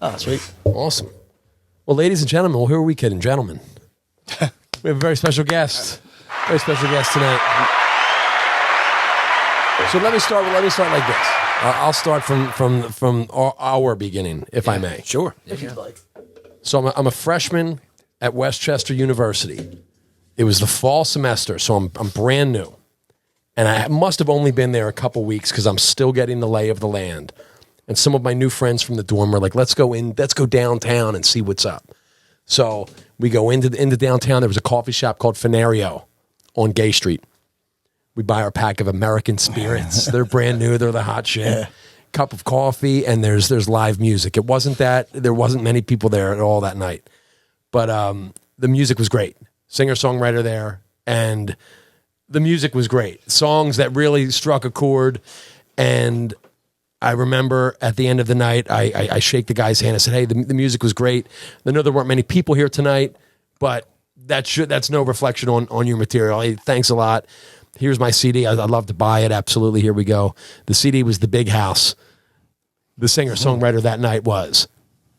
Oh, sweet. Awesome. Well, ladies and gentlemen, well, who are we kidding? Gentlemen. We have a very special guest. Very special guest tonight. So let me start like this. I'll start from our beginning, if I may. Sure. If you'd like. So I'm a freshman at Westchester University. It was the fall semester, so I'm brand new. And I must have only been there a couple weeks because I'm still getting the lay of the land. And some of my new friends from the dorm were like, let's go downtown and see what's up. So we go into downtown. There was a coffee shop called Fenario on Gay Street. We buy our pack of American Spirits. They're brand new. They're the hot shit. Yeah. Cup of coffee, and there's live music. There wasn't many people there at all that night. But the music was great. Singer-songwriter there, and the music was great. Songs that really struck a chord, and I remember at the end of the night, I shake the guy's hand. I said, hey, the music was great. I know there weren't many people here tonight, but that's no reflection on your material. Hey, thanks a lot. Here's my CD. I'd love to buy it. Absolutely. Here we go. The CD was The Big House. The singer-songwriter that night was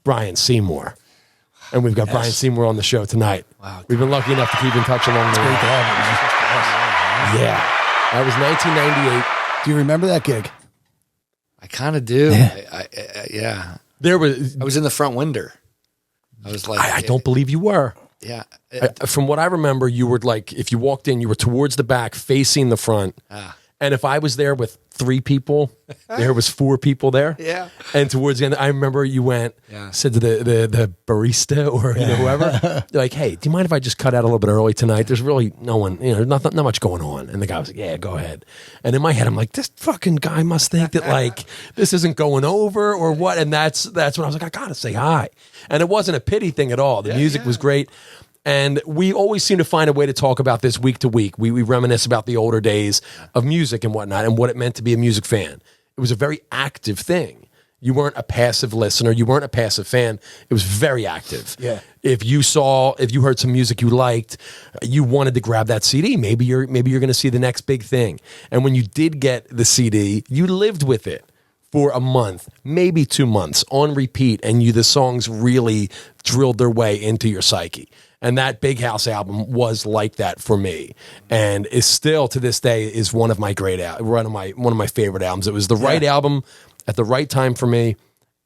Brian Seymour. And we've got Brian Seymour on the show tonight. Wow. We've been lucky enough to keep in touch along the way. Great to have him, man. Yeah. That was 1998. Do you remember that gig? I kind of do. Yeah. Yeah. I was in the front window. I was like, I don't believe you were. Yeah. From what I remember, you were like, if you walked in, you were towards the back, facing the front. And if I was there with 3 people, there was 4 people there. Yeah. And towards the end, I remember you said to the barista or whoever, you're like, hey, do you mind if I just cut out a little bit early tonight? There's really no one, not much going on. And the guy was like, yeah, go ahead. And in my head, I'm like, this fucking guy must think that like this isn't going over or what. And that's when I was like, I gotta say hi. And it wasn't a pity thing at all. The music was great. And we always seem to find a way to talk about this week to week. We reminisce about the older days of music and whatnot and what it meant to be a music fan. It was a very active thing. You weren't a passive listener. You weren't a passive fan. It was very active. Yeah. If you heard some music you liked, you wanted to grab that CD. Maybe you're going to see the next big thing. And when you did get the CD, you lived with it for a month, maybe 2 months on repeat. And the songs really drilled their way into your psyche. And that Big House album was like that for me, and is still to this day is one of my one of my favorite albums. It was the right album at the right time for me,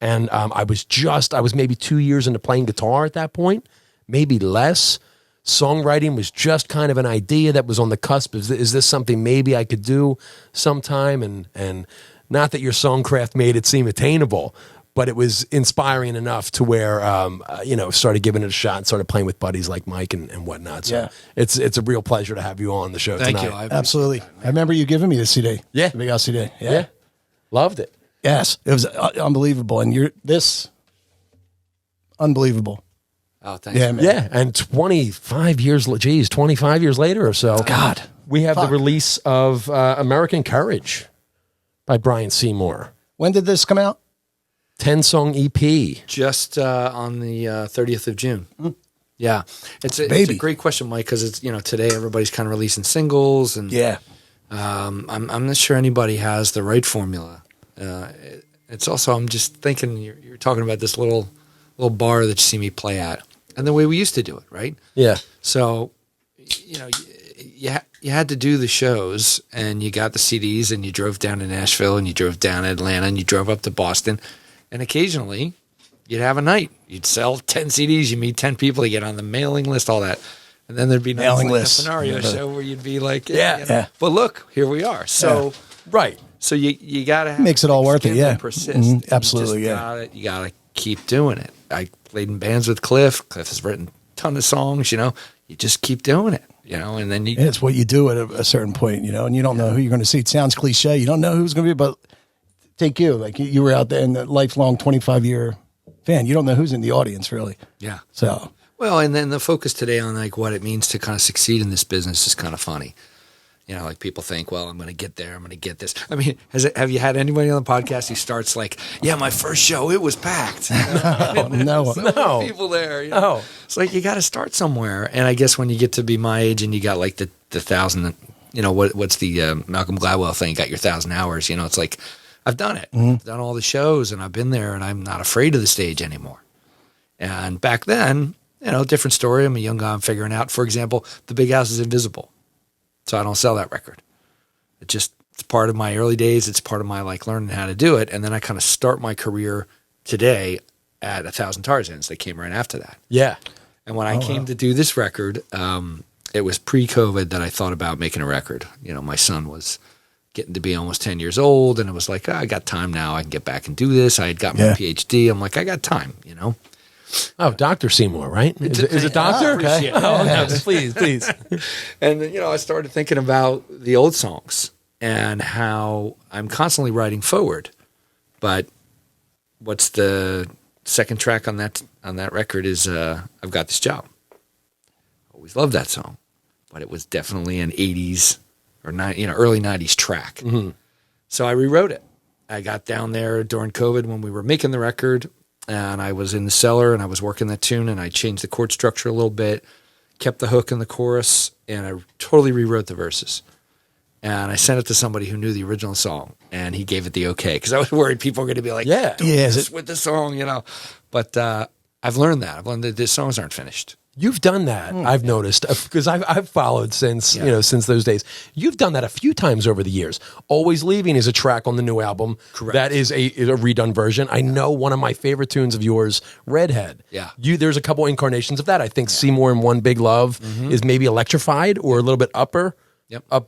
and I was maybe 2 years into playing guitar at that point, maybe less. Songwriting was just kind of an idea that was on the cusp. Is this something maybe I could do sometime? And not that your songcraft made it seem attainable, but it was inspiring enough to where, started giving it a shot and started playing with buddies like Mike and whatnot. So it's a real pleasure to have you on the show tonight. Thank you. Absolutely. I remember you giving me the CD. Yeah. The Big House CD. Yeah. Loved it. Yes. It was unbelievable. And unbelievable. Oh, thanks. Yeah, man. Yeah. And 25 years later or so. God. We have the release of American Courage by Brian Seymour. When did this come out? 10-song EP. Just on the 30th of June. Yeah. It's a great question, Mike, because it's, today everybody's kind of releasing singles, and I'm not sure anybody has the right formula. It's also, I'm just thinking, you're talking about this little bar that you see me play at, and the way we used to do it, right? Yeah. So, you had to do the shows, and you got the CDs, and you drove down to Nashville, and you drove down to Atlanta, and you drove up to Boston. And occasionally, you'd have a night. You'd sell 10 CDs. You meet 10 people. You get on the mailing list, all that. And then there'd be mailing like list. A scenario show where you'd be like, yeah. But look, here we are. So, right. So you got to have makes it all worth it. Yeah. Persist. Mm-hmm. Absolutely. You got to keep doing it. I played in bands with Cliff. Cliff has written a ton of songs. You just keep doing it. And then it's what you do at a certain point. And you don't know who you're going to see. It sounds cliche. You don't know who's going to be, but. Take you, like you were out there in the lifelong 25-year fan. You don't know who's in the audience, really. Yeah. So. Well, and then the focus today on like what it means to kind of succeed in this business is kind of funny. Like people think, well, I'm going to get there. I'm going to get this. I mean, have you had anybody on the podcast who starts like, yeah, my first show, it was packed. No. So people there. It's like you got to start somewhere. And I guess when you get to be my age and you got like the 1,000, what's the Malcolm Gladwell thing? You got your 1,000 hours. It's like, I've done it. I've done all the shows, and I've been there, and I'm not afraid of the stage anymore. And back then, different story. I'm a young guy. I'm figuring out, for example, The Big House is invisible. So I don't sell that record. It's part of my early days. It's part of my learning how to do it. And then I kind of start my career today at 1,000 Tarzans. They came right after that. Yeah. And when I came to do this record, it was pre-COVID that I thought about making a record. My son was getting to be almost 10 years old, and it was like, I got time now. I can get back and do this. I had got my PhD. I'm like, I got time, Oh, Dr. Seymour, right? Is it doctor? Okay. Oh, no, please. And I started thinking about the old songs and how I'm constantly writing forward. But what's the second track on that record is I've Got This Job. Always loved that song, but it was definitely an 80s or early 90s track. Mm-hmm. So I rewrote it. I got down there during COVID when we were making the record, and I was in the cellar and I was working that tune, and I changed the chord structure a little bit, kept the hook in the chorus, and I totally rewrote the verses. And I sent it to somebody who knew the original song, and he gave it the okay, because I was worried people were going to be like, with the song, But I've learned that. I've learned that the songs aren't finished. You've done that, I've noticed, because I've followed since those days. You've done that a few times over the years. Always Leaving is a track on the new album. Correct. That is a redone version. I know one of my favorite tunes of yours, Redhead. Yeah. There's a couple incarnations of that. I think Seymour and One Big Love is maybe electrified or a little bit up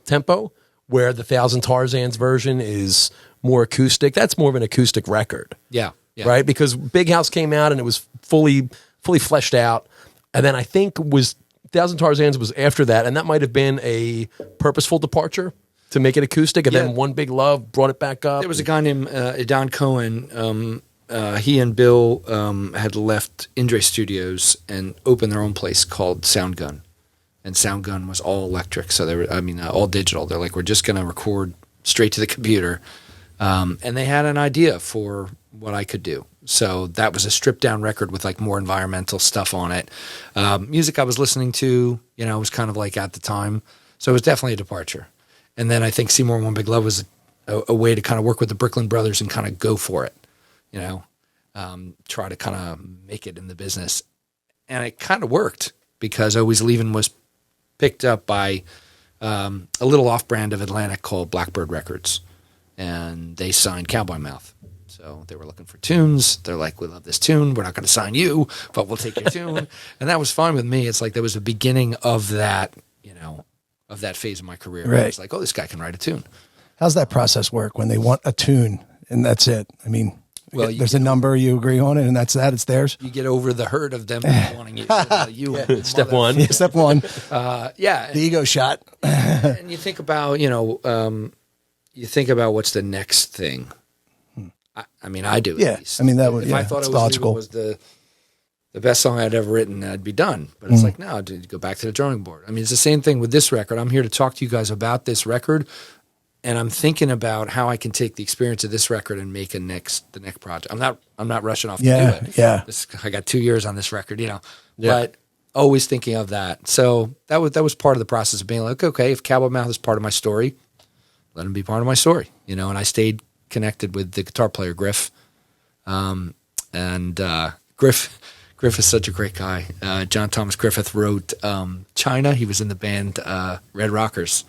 tempo, where the 1,000 Tarzans version is more acoustic. That's more of an acoustic record. Yeah. Right? Because Big House came out and it was fully fleshed out. And then I think 1,000 Tarzans was after that, and that might have been a purposeful departure to make it acoustic, and then One Big Love brought it back up. There was a guy named Don Cohen. He and Bill had left Indre Studios and opened their own place called Soundgun. And Soundgun was all electric, so they were, all digital. They're like, we're just going to record straight to the computer. And they had an idea for what I could do. So that was a stripped down record with more environmental stuff on it. Music I was listening to, was kind of at the time. So it was definitely a departure. And then I think Seymour and One Big Love was a way to kind of work with the Brooklyn Brothers and kind of go for it, try to kind of make it in the business. And it kind of worked because Always Leaving was picked up by a little off brand of Atlantic called Blackbird Records. And they signed Cowboy Mouth. So they were looking for tunes. They're like, we love this tune. We're not going to sign you, but we'll take your tune. And that was fine with me. It's like there was a beginning of that, of that phase of my career. Right. It's like, this guy can write a tune. How's that process work when they want a tune and that's it? There's a number, you agree on it, and that's that. It's theirs. You get over the hurt of them wanting you. Step one. Yeah, step one. The ego shot. And you think about, what's the next thing. I do. Yeah, at least. that would. If I thought It Was the best song I'd ever written, I'd be done. But it's like, no, dude, go back to the drawing board. It's the same thing with this record. I'm here to talk to you guys about this record, and I'm thinking about how I can take the experience of this record and make the next project. I'm not rushing off to do it. Yeah. I got 2 years on this record, but always thinking of that. So that was part of the process of being like, okay, if Cowboy Mouth is part of my story, let him be part of my story, and I stayed connected with the guitar player Griff, and Griff is such a great guy. John Thomas Griffith wrote China. He was in the band Red Rockers.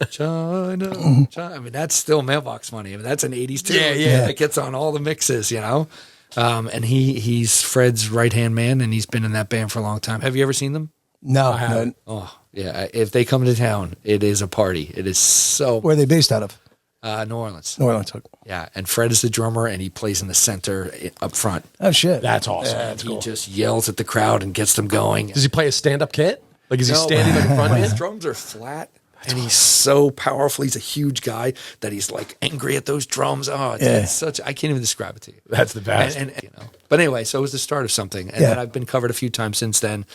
China. That's still mailbox money. That's an 80s tune. Yeah. It gets on all the mixes, and he's Fred's right-hand man, and he's been in that band for a long time. Have you ever seen them? No, I haven't. Oh, yeah. If they come to town, it is a party. It is so... Where are they based out of? New Orleans. New Orleans. Yeah, and Fred is the drummer, and he plays in the center up front. Oh, shit. That's awesome. Yeah, he just yells at the crowd and gets them going. Does he play a stand-up kit? Is he standing in front of his drums are flat, and he's so powerful. He's a huge guy that he's angry at those drums. Oh, it's such... I can't even describe it to you. That's the best. And But anyway, so it was the start of something, and then I've been covered a few times since then.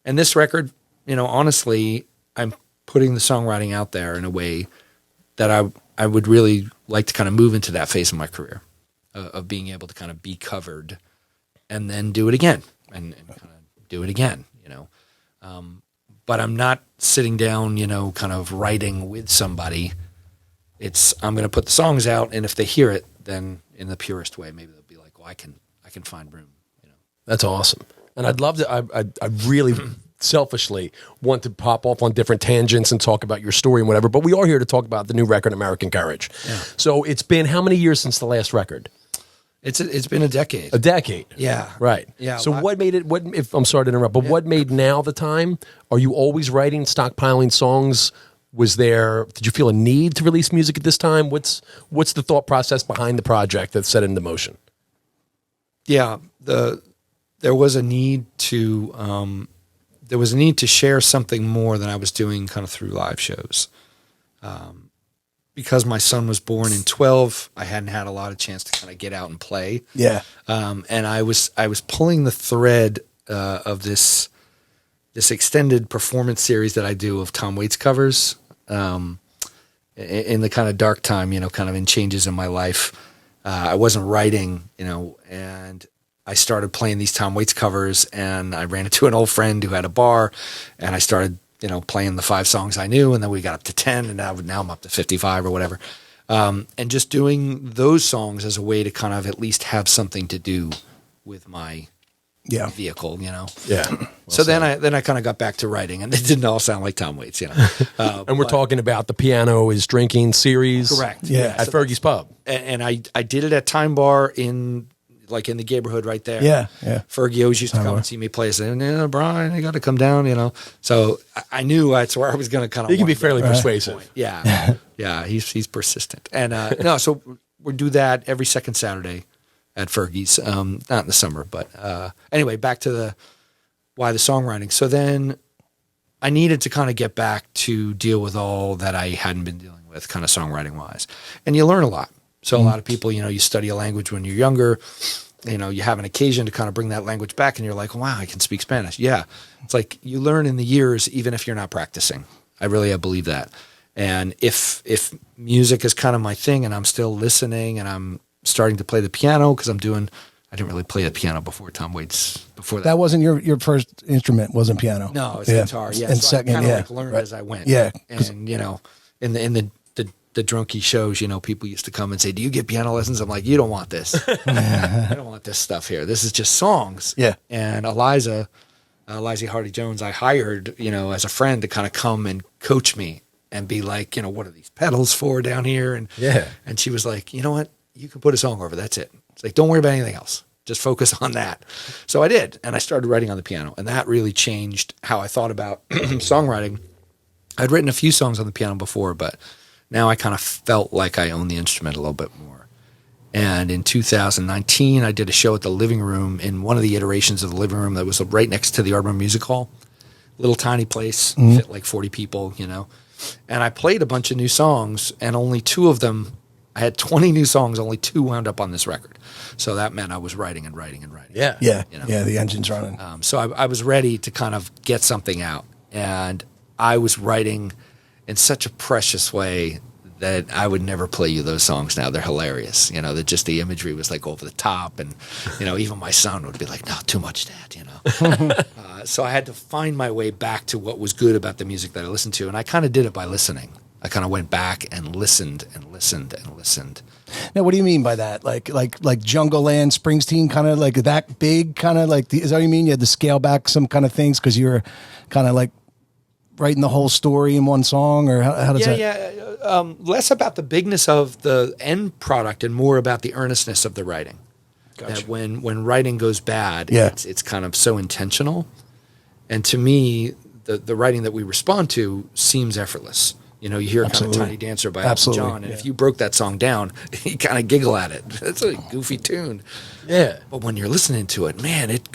And this record, honestly, I'm putting the songwriting out there in a way that I would really like to kind of move into that phase of my career of being able to kind of be covered and then do it again and kind of do it again, But I'm not sitting down, kind of writing with somebody. I'm going to put the songs out, and if they hear it, then in the purest way, maybe they'll be like, well, I can find room. That's awesome. And I'd love to, I really selfishly want to pop off on different tangents and talk about your story and whatever, but we are here to talk about the new record, American Courage. Yeah. So it's been how many years since the last record? It's been a decade. A decade. Yeah. Right. Yeah. So what made it, if I'm sorry to interrupt, but what made now the time? Are you always writing, stockpiling songs? Did you feel a need to release music at this time? What's the thought process behind the project that set it into motion? Yeah. There was a need to share something more than I was doing kind of through live shows. Because my son was born in 12, I hadn't had a lot of chance to kind of get out and play. Yeah. And I was pulling the thread of this extended performance series that I do of Tom Waits covers in the kind of dark time, kind of in changes in my life. I wasn't writing, and I started playing these Tom Waits covers, and I ran into an old friend who had a bar, and I started playing the 5 songs I knew, and then we got up to 10, and now I'm up to 55 or whatever. And just doing those songs as a way to kind of at least have something to do with my vehicle, Yeah. So then I kind of got back to writing, and it didn't all sound like Tom Waits, And we're talking about the Piano is Drinking series. Correct. Yeah. At Fergie's Pub. And I did it at Time Bar in the neighborhood right there. Yeah. Fergie always used to come and see me play. And Brian, you got to come down, So I knew that's where I was going to kind of. He can be fairly persuasive. Yeah. Yeah. He's persistent. And so we do that every second Saturday at Fergie's. Not in the summer, but anyway, back to why the songwriting. So then I needed to kind of get back to deal with all that I hadn't been dealing with, kind of songwriting wise. And you learn a lot. So a lot of people, you study a language when you're younger, you have an occasion to kind of bring that language back, and you're like, wow, I can speak Spanish. Yeah. It's like you learn in the years, even if you're not practicing. I believe that. And if music is kind of my thing, and I'm still listening, and I'm starting to play the piano, because I didn't really play the piano before Tom Waits, before that. That wasn't your first instrument, wasn't piano? No, it's guitar. Yeah. And so second, I kind of learned as I went. Yeah. And, in the drunky shows, people used to come and say, do you get piano lessons? I'm like, you don't want this. I don't want this stuff here. This is just songs. Yeah. And Eliza Hardy-Jones, I hired, as a friend to kind of come and coach me and be like, what are these pedals for down here? And and she was like, you know what? You can put a song over. That's it. It's like, don't worry about anything else. Just focus on that. So I did. And I started writing on the piano. And that really changed how I thought about songwriting. I'd written a few songs on the piano before, but now I kind of felt like I owned the instrument a little bit more. And in 2019, I did a show at the Living Room, in one of the iterations of the Living Room that was right next to the Ardmore Music Hall. Little tiny place, fit like 40 people, And I played a bunch of new songs, and only 2 of them, I had 20 new songs, only 2 wound up on this record. So that meant I was writing and writing and writing. Yeah. Yeah. Yeah, the engine's running. So I was ready to kind of get something out. And I was writing in such a precious way that I would never play you those songs now. They're hilarious. That just the imagery was like over the top. And, even my son would be like, no, too much, Dad, So I had to find my way back to what was good about the music that I listened to. And I kind of did it by listening. I kind of went back and listened and listened and listened. Now, what do you mean by that? Like Jungle Land, Springsteen, kind of like that big, kind of like, is that what you mean? You had to scale back some kind of things because you were kind of like writing the whole story in one song, or how does that? Yeah. Less about the bigness of the end product and more about the earnestness of the writing. Gotcha. That when writing goes bad, it's kind of so intentional. And to me, the writing that we respond to seems effortless. You hear kind of Tiny Dancer by Elton John, and if you broke that song down, you kind of giggle at it. It's a goofy tune. Yeah. But when you're listening to it, man, it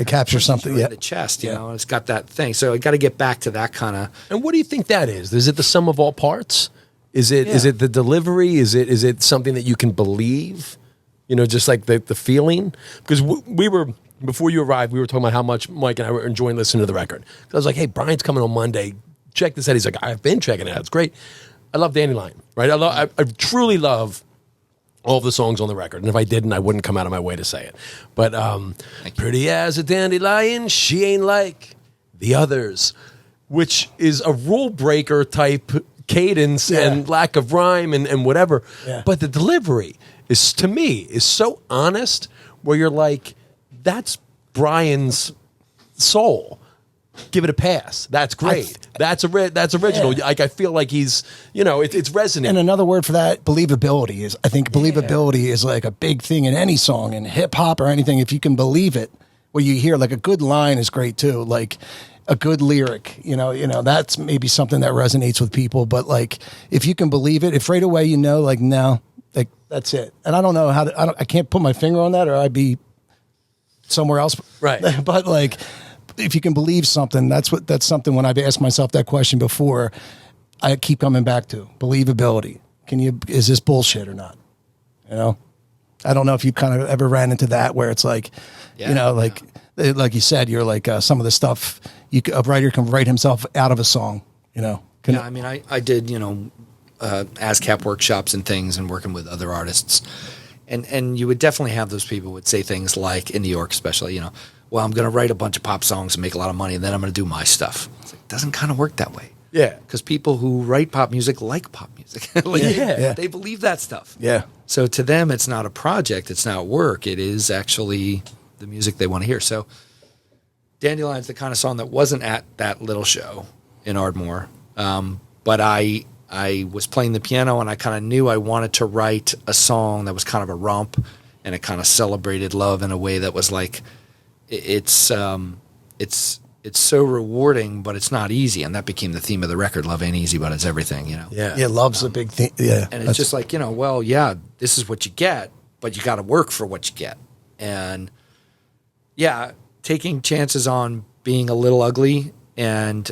captures something. In the chest, you know, it's got that thing. So I got to get back to that kind of. And what do you think that is? Is it the sum of all parts? Is it the delivery? Is it something that you can believe? Just like the feeling? Because we were, before you arrived, we were talking about how much Mike and I were enjoying listening to the record. I was like, hey, Brian's coming on Monday. Check this out. He's like, I've been checking it out. It's great. I love Dandelion, right? I truly love all of the songs on the record. And if I didn't, I wouldn't come out of my way to say it. But pretty as a dandelion, she ain't like the others, which is a rule breaker type cadence and lack of rhyme and whatever. Yeah. But the delivery is, to me, is so honest, where you're like, that's Brian's soul. Give it a pass. That's great. That's original. Yeah. Like, I feel like he's, it's resonant. And another word for that, believability is. I think believability is like a big thing in any song, in hip hop or anything. If you can believe it, where you hear like a good line is great too. Like a good lyric, that's maybe something that resonates with people. But like, if you can believe it, if right away like, no, like that's it. And I don't know how to. I can't put my finger on that, or I'd be somewhere else. Right. But like, if you can believe something, that's something when I've asked myself that question before, I keep coming back to believability. Is this bullshit or not? I don't know if you kind of ever ran into that where it's like, like you said, you're like some of the stuff a writer can write himself out of a song, I mean, I did, ASCAP workshops and things and working with other artists. And you would definitely have those people who would say things like, in New York especially, well, I'm going to write a bunch of pop songs and make a lot of money, and then I'm going to do my stuff. It's like, it doesn't kind of work that way. Yeah. Because people who write pop music like pop music. They believe that stuff. Yeah. So to them, it's not a project. It's not work. It is actually the music they want to hear. So Dandelion's the kind of song that wasn't at that little show in Ardmore. But I was playing the piano, and I kind of knew I wanted to write a song that was kind of a romp, and it kind of celebrated love in a way that was like, it's so rewarding, but it's not easy. And that became the theme of the record. Love ain't easy, but it's everything, Yeah, love's a big thing. Yeah. And it's just like, this is what you get, but you got to work for what you get. And taking chances on being a little ugly and,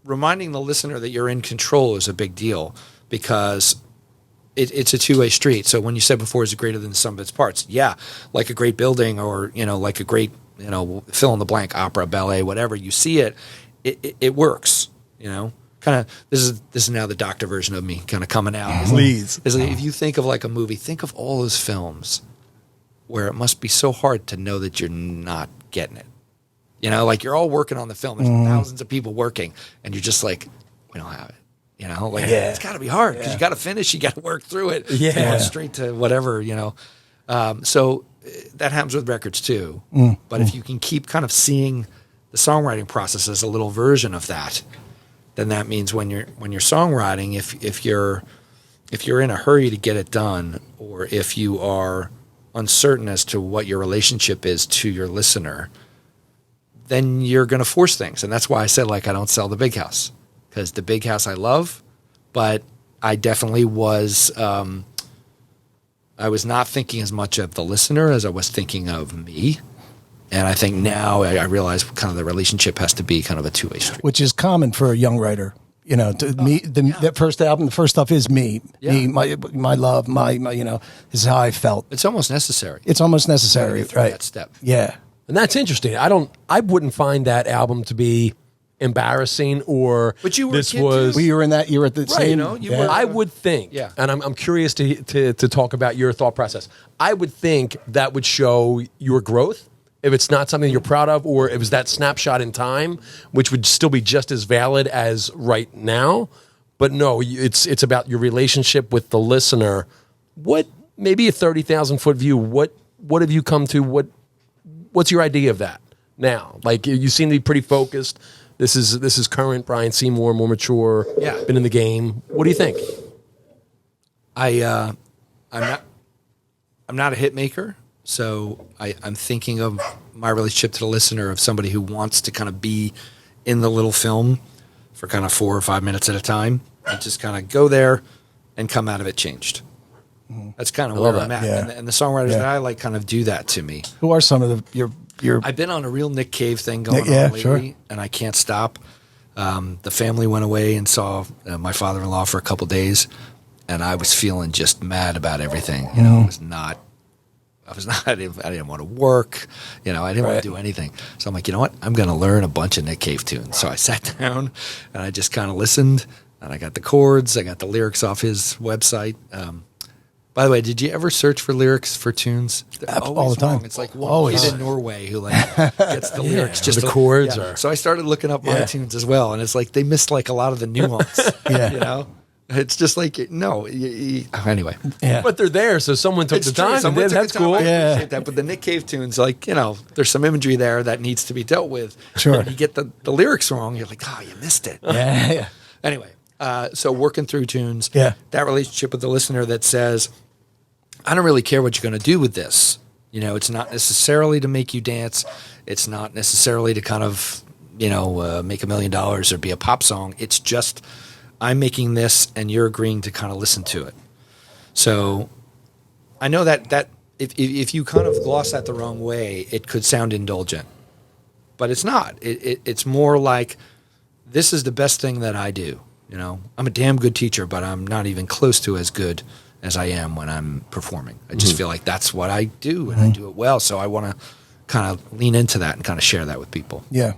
reminding the listener that you're in control is a big deal, because it's a two-way street. So when you said before, is it greater than the sum of its parts? Yeah, like a great building, or like a great fill in the blank opera, ballet, whatever. You see it works. Kind of this is now the doctor version of me kind of coming out. Please, is like, if you think of like a movie, think of all those films where it must be so hard to know that you're not getting it. Like you're all working on the film. There's thousands of people working, and you're just like, we don't have it. It's got to be hard because you got to finish, you got to work through it. Yeah, going straight to whatever. So that happens with records too. But if you can keep kind of seeing the songwriting process as a little version of that, then that means when you're songwriting, if you're in a hurry to get it done, or if you are uncertain as to what your relationship is to your listener, then you're going to force things. And that's why I said, like, I don't sell the big house, because the big house I love, but I definitely was, I was not thinking as much of the listener as I was thinking of me. And I think now I realize kind of the relationship has to be kind of a two-way street. Which is common for a young writer. That first album, the first stuff is me. Yeah. Me, my love, my this is how I felt. It's almost necessary. It's almost necessary, right? That step. Yeah. And that's interesting. I wouldn't find that album to be embarrassing, or but you were this was too. You were in that, you were at the same, were, I would think, and I'm curious to talk about your thought process. I would think that would show your growth if it's not something you're proud of, or it was that snapshot in time, which would still be just as valid as right now. But no, it's about your relationship with the listener. What, maybe a 30,000 foot view, what have you come to? What's your idea of that now? Like, you seem to be pretty focused. This is current Brian Seymour, more mature. Yeah, been in the game. What do you think? I'm not a hit maker, so I'm thinking of my relationship to the listener, of somebody who wants to kind of be in the little film for kind of 4 or 5 minutes at a time, and just kind of go there and come out of it changed. That's kind of where I'm at. Yeah. And the songwriters that I like kind of do that to me. Who are some of your I've been on a real Nick Cave thing going on lately, sure. And I can't stop. The family went away and saw my father-in-law for a couple days, and I was feeling just mad about everything. I didn't want to work. I didn't want to do anything. So I'm like, you know what? I'm going to learn a bunch of Nick Cave tunes. So I sat down and I just kind of listened, and I got the chords. I got the lyrics off his website. By the way, did you ever search for lyrics for tunes? All the time. Wrong. It's like one kid in Norway who like gets the lyrics, just the chords. Yeah. Or... So I started looking up my tunes as well, and it's like they missed like a lot of the nuance. You know, it's just like anyway. Yeah, but they're there, so someone took the time. That's cool. I appreciate that. But the Nick Cave tunes, like there's some imagery there that needs to be dealt with. Sure. When you get the lyrics wrong, you're like, you missed it. Yeah. Anyway, so working through tunes. Yeah. That relationship with the listener that says, I don't really care what you're going to do with this. It's not necessarily to make you dance. It's not necessarily to kind of, make $1 million or be a pop song. It's just I'm making this and you're agreeing to kind of listen to it. So I know that if you kind of gloss that the wrong way, it could sound indulgent. But it's not. It's more like this is the best thing that I do. I'm a damn good teacher, but I'm not even close to as good as I am when I'm performing. I just feel like that's what I do, and I do it well. So I want to kind of lean into that and kind of share that with people. Yeah.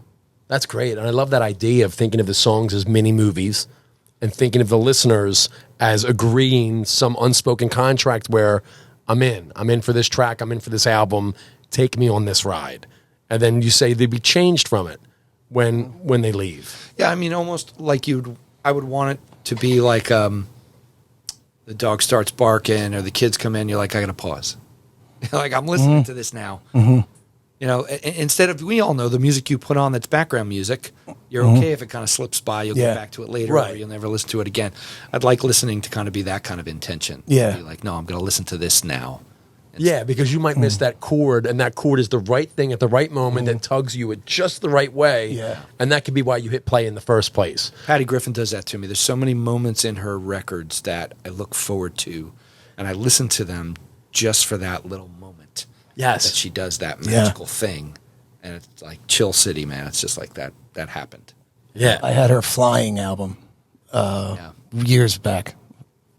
That's great. And I love that idea of thinking of the songs as mini movies and thinking of the listeners as agreeing some unspoken contract where I'm in for this track. I'm in for this album. Take me on this ride. And then you say they'd be changed from it when they leave. Yeah. I mean, almost like I would want it to be like, the dog starts barking or the kids come in, you're like, I got to pause. Like, I'm listening to this now. Instead of, we all know the music you put on that's background music, you're okay if it kind of slips by, you'll get back to it later, or you'll never listen to it again. I'd like listening to kind of be that kind of intention. Yeah. Be like, no, I'm going to listen to this now. Yeah, because you might miss that chord, and that chord is the right thing at the right moment that tugs you at just the right way. Yeah. And that could be why you hit play in the first place. Patty Griffin does that to me. There's so many moments in her records that I look forward to, and I listen to them just for that little moment. Yes. That she does that magical thing. And it's like Chill City, man. It's just like that happened. Yeah. I had her Flying album years back.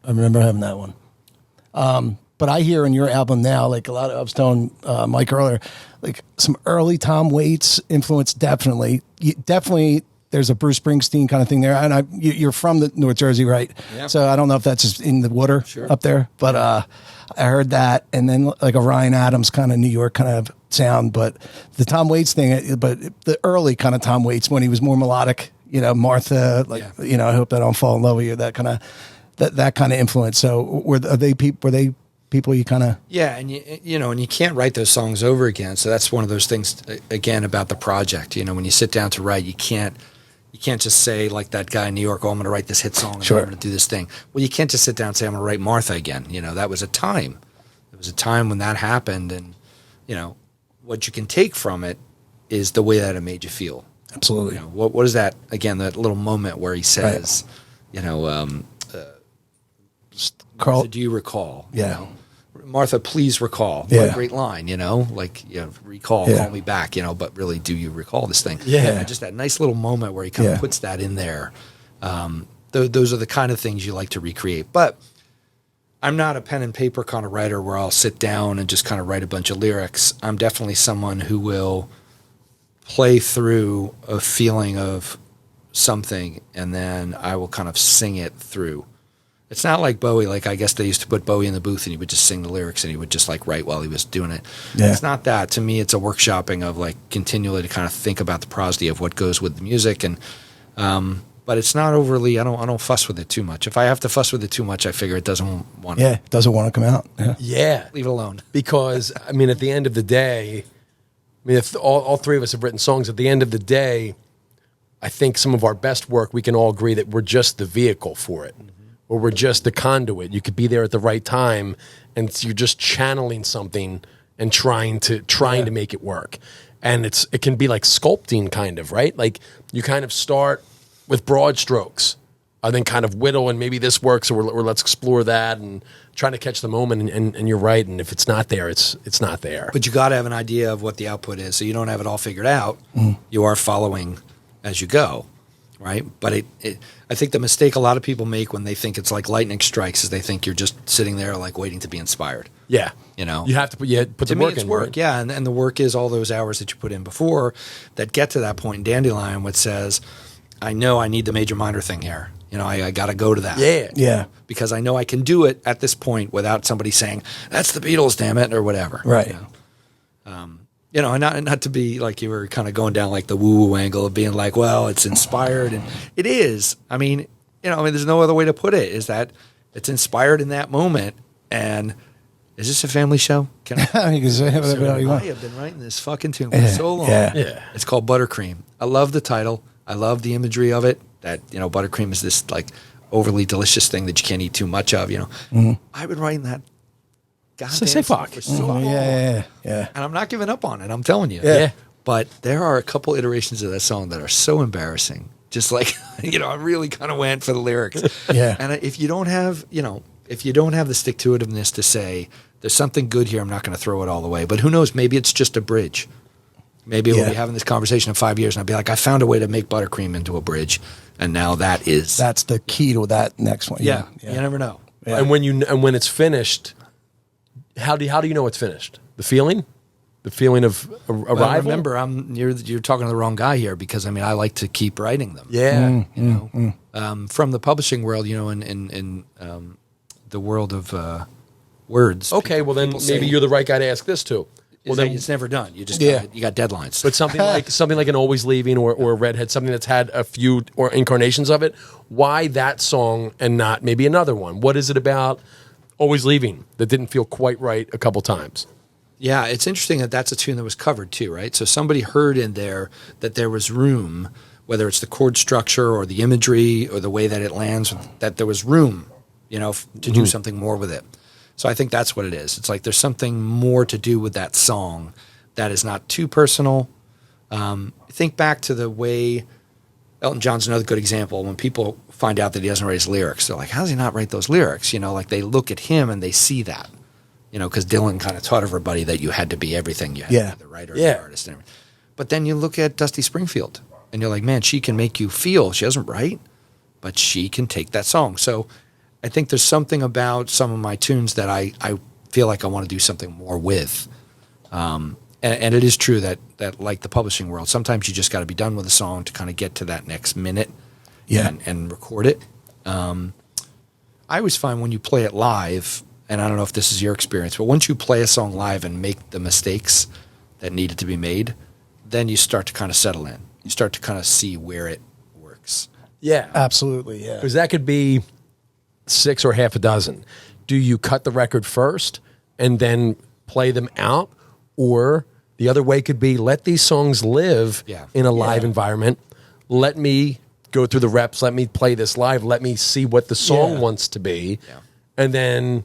I remember having that one. But I hear in your album now, like a lot of, I was telling Mike earlier, like some early Tom Waits influence, definitely. There's a Bruce Springsteen kind of thing there. And you're from the North Jersey, right? Yeah. So I don't know if that's just in the water up there, but I heard that. And then like a Ryan Adams kind of New York kind of sound. But the Tom Waits thing, but the early kind of Tom Waits when he was more melodic, Martha, I hope I don't fall in love with you, that kind of influence. So were they people you kind of and you can't write those songs over again, so that's one of those things again about the project. When you sit down to write, you can't just say like that guy in New York, I'm going to write this hit song and I'm going to do this thing. Well, you can't just sit down and say I'm going to write Martha again. That was a time. There was a time when that happened, and what you can take from it is the way that it made you feel. Absolutely. What is that again? That little moment where he says, Carl, do you recall? Yeah. Martha, please recall. What a great line, recall, call me back, but really, do you recall this thing? Yeah. And just that nice little moment where he kind of puts that in there. Those are the kind of things you like to recreate. But I'm not a pen and paper kind of writer where I'll sit down and just kind of write a bunch of lyrics. I'm definitely someone who will play through a feeling of something and then I will kind of sing it through. It's not like Bowie. Like, I guess they used to put Bowie in the booth and he would just sing the lyrics and he would just like write while he was doing it. Yeah. It's not that. To me, it's a workshopping of like continually to kind of think about the prosody of what goes with the music. And, but it's not overly, I don't fuss with it too much. If I have to fuss with it too much, I figure it doesn't want to. Yeah, it doesn't want to come out. Yeah. Leave it alone. Because, I mean, at the end of the day, if all three of us have written songs, at the end of the day, I think some of our best work, we can all agree that we're just the vehicle for it. Or we're just the conduit. You could be there at the right time, and you're just channeling something and trying to make it work. And it can be like sculpting, kind of, right? Like you kind of start with broad strokes, and then kind of whittle, and maybe this works, or let's explore that, and trying to catch the moment. And you're right. And if it's not there, it's not there. But you got to have an idea of what the output is, so you don't have it all figured out. You are following as you go. Right, but I think the mistake a lot of people make when they think it's like lightning strikes is they think you're just sitting there like waiting to be inspired. Yeah, you have to put the work in. Work, yeah, and the work is all those hours that you put in before that get to that point in Dandelion, which says, I know I need the major minor thing here. You know, I got to go to that. Yeah. Because I know I can do it at this point without somebody saying, that's the Beatles, damn it, or whatever. Right. You know, and not to be like you were kind of going down like the woo-woo angle of being like, well, it's inspired. And it is. I mean, there's no other way to put it, is that it's inspired in that moment. And is this a family show? Can I? You can say whatever you want. I have been writing this fucking tune for so long. Yeah. It's called Buttercream. I love the title. I love the imagery of it. That, buttercream is this like overly delicious thing that you can't eat too much of, I've been writing that goddamn song for so long. Yeah. And I'm not giving up on it, I'm telling you. Yeah. But there are a couple iterations of that song that are so embarrassing. Just like, I really kind of went for the lyrics. Yeah. And if you don't have, the stick-to-itiveness to say, there's something good here, I'm not going to throw it all away. But who knows, maybe it's just a bridge. Maybe we'll be having this conversation in 5 years and I'll be like, I found a way to make buttercream into a bridge. And now that's the key to that next one. Yeah. You never know. Yeah. And when it's finished, how do you know it's finished? The feeling of arrival. Well, remember, you're talking to the wrong guy here, because I like to keep writing them. Yeah. From the publishing world, in the world of words. Okay, well then maybe you're the right guy to ask this to. Well, then it's never done. You just you got deadlines. But something like an Always Leaving or a Redhead, something that's had a few or incarnations of it. Why that song and not maybe another one? What is it about Always Leaving that didn't feel quite right a couple times? Yeah, it's interesting that that's a tune that was covered too, right? So somebody heard in there that there was room, whether it's the chord structure or the imagery or the way that it lands, that there was room, to do something more with it. So I think that's what it is. It's like there's something more to do with that song that is not too personal. Think back to the way Elton John's another good example. When people find out that he doesn't write his lyrics, they're like, how does he not write those lyrics? Like they look at him and they see that, because Dylan kind of taught everybody that you had to be everything. You had to be the writer, the artist, and everything. But then you look at Dusty Springfield and you're like, man, she can make you feel. She doesn't write, but she can take that song. So I think there's something about some of my tunes that I feel like I want to do something more with. And it is true that like the publishing world, sometimes you just got to be done with a song to kind of get to that next minute and record it. I always find when you play it live, and I don't know if this is your experience, but once you play a song live and make the mistakes that needed to be made, then you start to kind of settle in. You start to kind of see where it works. Yeah. Absolutely, yeah. Because that could be 6 or half a dozen. Do you cut the record first and then play them out? Or the other way could be let these songs live in a live environment. Let me go through the reps. Let me play this live. Let me see what the song wants to be. Yeah. And then,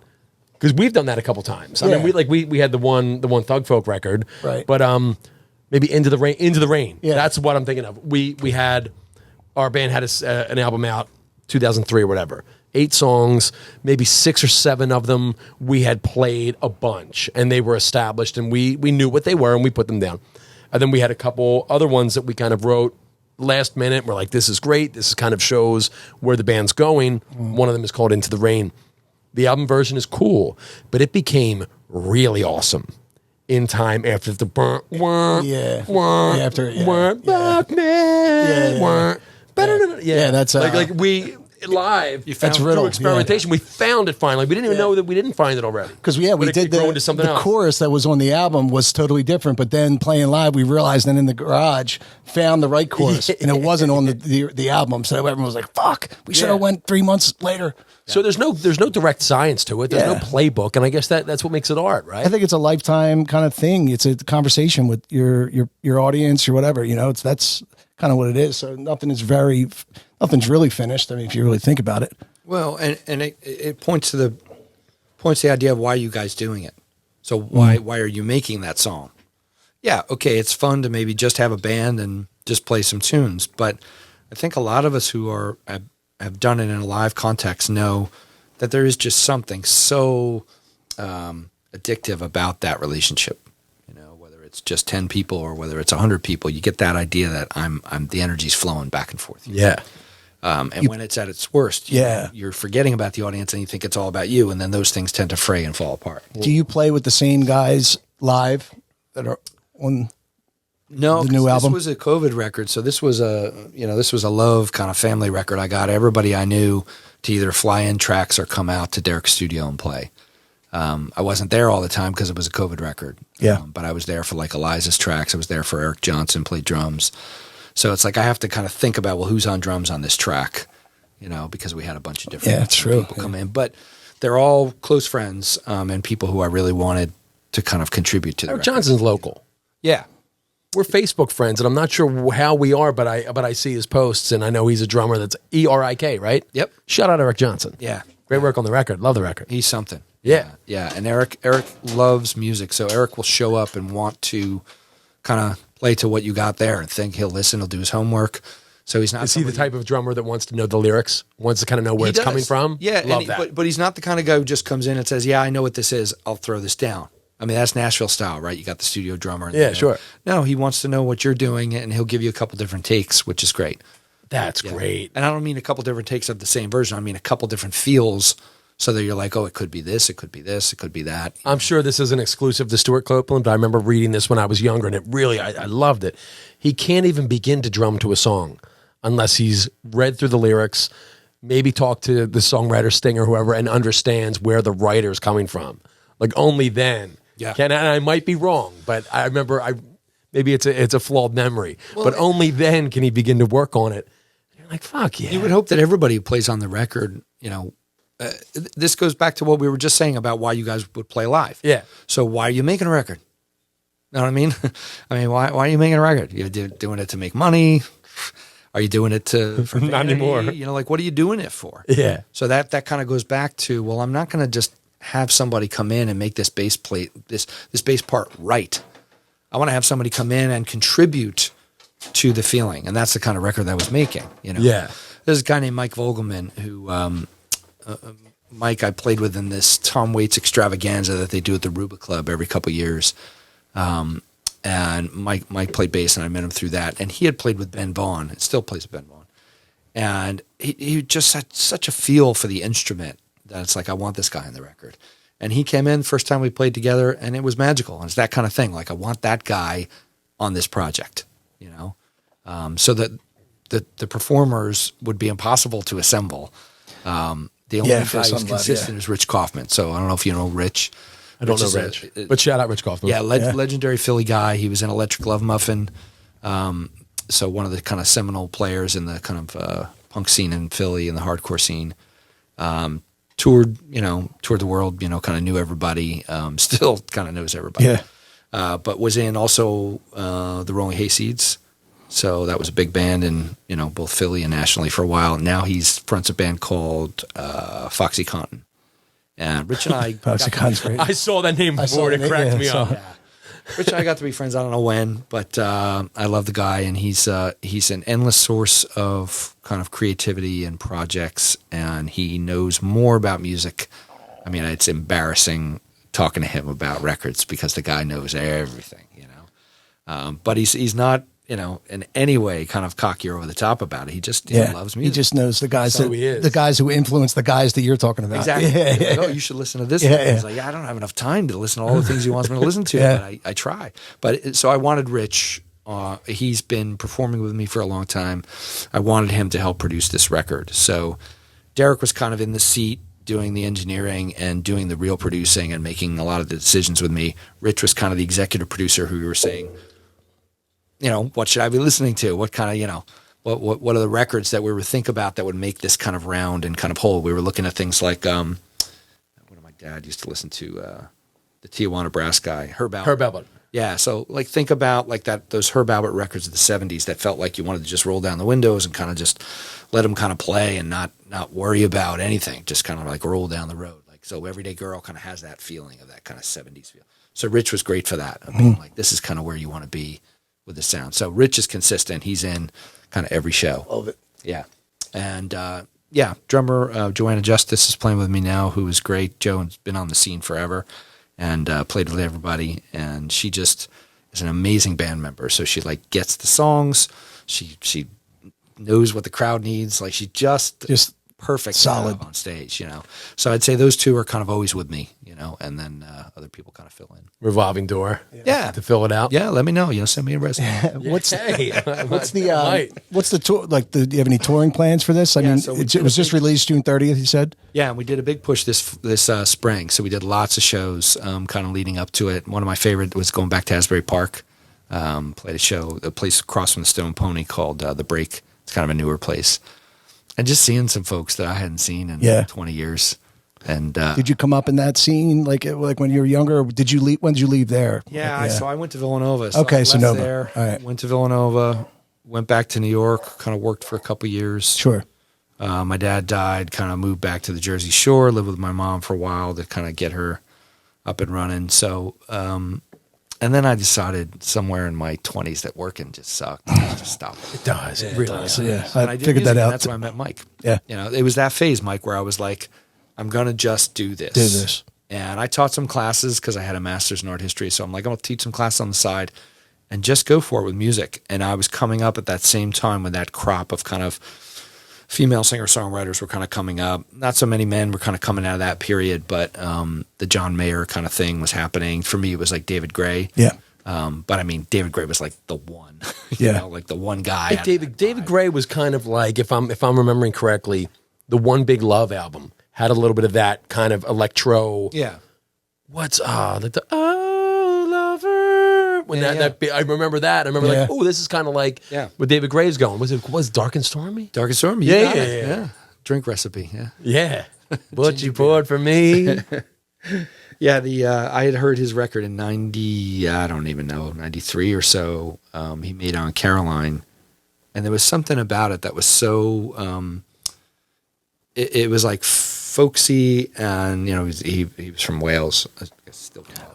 because we've done that a couple times. I mean, we had the one Thug Folk record. Right. But maybe Into the Rain. Yeah. That's what I'm thinking of. We had, our band had an album out 2003 or whatever. 8 songs, maybe 6 or 7 of them we had played a bunch, and they were established, and we knew what they were, and we put them down. And then we had a couple other ones that we kind of wrote last minute. We're like, this is great. This kind of shows where the band's going. One of them is called Into the Rain. The album version is cool, but it became really awesome in time after the that's like we live. That's riddle. Through experimentation, we found it finally. We didn't even know that we didn't find it already. Because we did the chorus that was on the album was totally different, but then playing live, we realized then in the garage found the right chorus, and it wasn't on the album. So everyone was like, "Fuck, we should have went 3 months later." So there's no direct science to it. There's no playbook, and I guess that's what makes it art, right? I think it's a lifetime kind of thing. It's a conversation with your audience or whatever. That's kind of what it is. So nothing's really finished. I mean, if you really think about it. Well, and it points to the idea of why you guys doing it. So why are you making that song? Yeah, okay, it's fun to maybe just have a band and just play some tunes, but I think a lot of us who have done it in a live context know that there is just something so addictive about that relationship. Whether it's just 10 people or whether it's 100 people, you get that idea that the energy's flowing back and forth. Yeah. And when it's at its worst, you're forgetting about the audience and you think it's all about you, and then those things tend to fray and fall apart. Do you play with the same guys live that are on? No, the new album? This was a COVID record, so this was a love kind of family record. I got everybody I knew to either fly in tracks or come out to Derek's studio and play. I wasn't there all the time because it was a COVID record. Yeah. But I was there for like Eliza's tracks. I was there for Eric Johnson, played drums. So it's like I have to kind of think about, well, who's on drums on this track? Because we had a bunch of different people come in. But they're all close friends and people who I really wanted to kind of contribute to the Eric record. Johnson's local. Yeah. We're Facebook friends, and I'm not sure how we are, but I see his posts, and I know he's a drummer that's ERIK, right? Yep. Shout out Eric Johnson. Yeah. Great work on the record. Love the record. He's something. Yeah. Yeah. And Eric loves music. So Eric will show up and want to kind of play to what you got there and think he'll listen, he'll do his homework. So he's not. Is he the type of drummer that wants to know the lyrics, wants to kind of know where it's coming from? Yeah. Love that. But he's not the kind of guy who just comes in and says, yeah, I know what this is. I'll throw this down. I mean, that's Nashville style, right? You got the studio drummer. Yeah, sure. No, he wants to know what you're doing, and he'll give you a couple different takes, which is great. That's great. And I don't mean a couple different takes of the same version. I mean a couple different feels so that you're like, oh, it could be this, it could be this, it could be that. I'm sure this isn't exclusive to Stuart Copeland, but I remember reading this when I was younger, and it really, I loved it. He can't even begin to drum to a song unless he's read through the lyrics, maybe talked to the songwriter, Sting, or whoever, and understands where the writer's coming from. Like, only then. Yeah. And I might be wrong, but I remember maybe it's a flawed memory, but only then can he begin to work on it. You're like, fuck yeah. You would hope that everybody who plays on the record, this goes back to what we were just saying about why you guys would play live. Yeah. So why are you making a record? Know what I mean? Why are you making a record? You're doing it to make money? Are you doing it for not anymore? What are you doing it for? Yeah. So that kind of goes back to, well, I'm not going to just have somebody come in and make this bass bass part right. I want to have somebody come in and contribute to the feeling, and that's the kind of record that I was making. Yeah. There's a guy named Mike Vogelman who, Mike, I played with in this Tom Waits extravaganza that they do at the Ruba Club every couple of years. And Mike played bass, and I met him through that. And he had played with Ben Vaughn, and still plays with Ben Vaughn. And he just had such a feel for the instrument that it's like, I want this guy on the record. And he came in first time we played together, and it was magical. And it's that kind of thing. Like, I want that guy on this project, so that the performers would be impossible to assemble. The only guy who's consistent is Rich Kaufman. So I don't know if you know Rich. I don't know Rich, but shout out Rich Kaufman. Yeah, legendary Philly guy. He was in Electric Love Muffin. So one of the kind of seminal players in the kind of punk scene in Philly and the hardcore scene. Toured the world, kind of knew everybody, still kind of knows everybody. Yeah. But was in also the Rolling Hayseeds. So that was a big band in, both Philly and nationally for a while. Now he's fronts a band called Foxy Conton. And Rich and I... Foxy Conton's great. I saw that name before and it cracked me up. Yeah. Rich and I got to be friends, I don't know when, but I love the guy, and he's an endless source of kind of creativity and projects, and he knows more about music. I mean, it's embarrassing talking to him about records because the guy knows everything, but he's not, in any way kind of cocky or over the top about it. He just loves music. He just knows the guys the guys who influence the guys that you're talking about. Exactly. Yeah. Like, oh, you should listen to this. Yeah. He's like, I don't have enough time to listen to all the things he wants me to listen to, but I try. But so I wanted Rich. He's been performing with me for a long time. I wanted him to help produce this record. So Derek was kind of in the seat doing the engineering and doing the real producing and making a lot of the decisions with me. Rich was kind of the executive producer who we were saying, what should I be listening to? What kind of, what are the records that we were thinking about that would make this kind of round and kind of whole? We were looking at things like, what my dad used to listen to, the Tijuana Brass guy, Herb Alpert. Yeah, so think about those Herb Alpert records of the 70s that felt like you wanted to just roll down the windows and kind of just let them kind of play and not worry about anything, just kind of like roll down the road. So Everyday Girl kind of has that feeling of that kind of 70s feel. So Rich was great for that, of being like, this is kind of where you want to be with the sound. So Rich is consistent. He's in kind of every show. Love it. Yeah. And drummer Joanna Justice is playing with me now, who is great. Joan's been on the scene forever and played with everybody. And she just is an amazing band member. So she gets the songs. She knows what the crowd needs. She just perfect Solid on stage, you know. So I'd say those two are kind of always with me, you know, and then other people kind of fill in. Revolving door. Yeah. To fill it out. Yeah, let me know. You know, send me a resume. What's What's the tour like? Do you have any touring plans for this? I mean, so it was just released June 30th. You said. Yeah, and we did a big push this spring. So we did lots of shows, kind of leading up to it. One of my favorite was going back to Asbury Park. Played a place across from the Stone Pony called The Break. It's kind of a newer place, and just seeing some folks that I hadn't seen in 20 years. And did you come up in that scene like when you were younger? Or did you leave? When did you leave there? Yeah, so I went to Villanova. So okay, so Nova. There, all right. Went to Villanova, went back to New York, kind of worked for a couple years. Sure. My dad died, kind of moved back to the Jersey Shore, lived with my mom for a while to kind of get her up and running. So, and then I decided somewhere in my 20s that working just sucked. Just stop. It does. It really does. Yeah, And I did figured music, that out. and that's when I met Mike. Yeah. You know, it was that phase, Mike, where I was like, I'm going to just do this. Do this. And I taught some classes because I had a master's in art history. So I'm like, I'm going to teach some classes on the side and just go for it with music. And I was coming up at that same time when that crop of kind of female singer-songwriters were kind of coming up. Not so many men were kind of coming out of that period, but the John Mayer kind of thing was happening. For me, it was like David Gray. Yeah. But I mean, David Gray was like the one, like the one guy. David Gray was kind of like, if I'm remembering correctly, the One Big Love album had a little bit of that kind of electro. Yeah. What's like the lover when that I remember that. I remember like, oh, this is kind of like what David Gray's going. Was Dark and Stormy? Dark and Stormy. Yeah. Drink recipe. Yeah. Yeah. What you poured for me. Yeah, I had heard his record in 90, I don't even know, 93 or so. He made On Caroline, and there was something about it that was so, it was like folksy, and, you know, he was from Wales.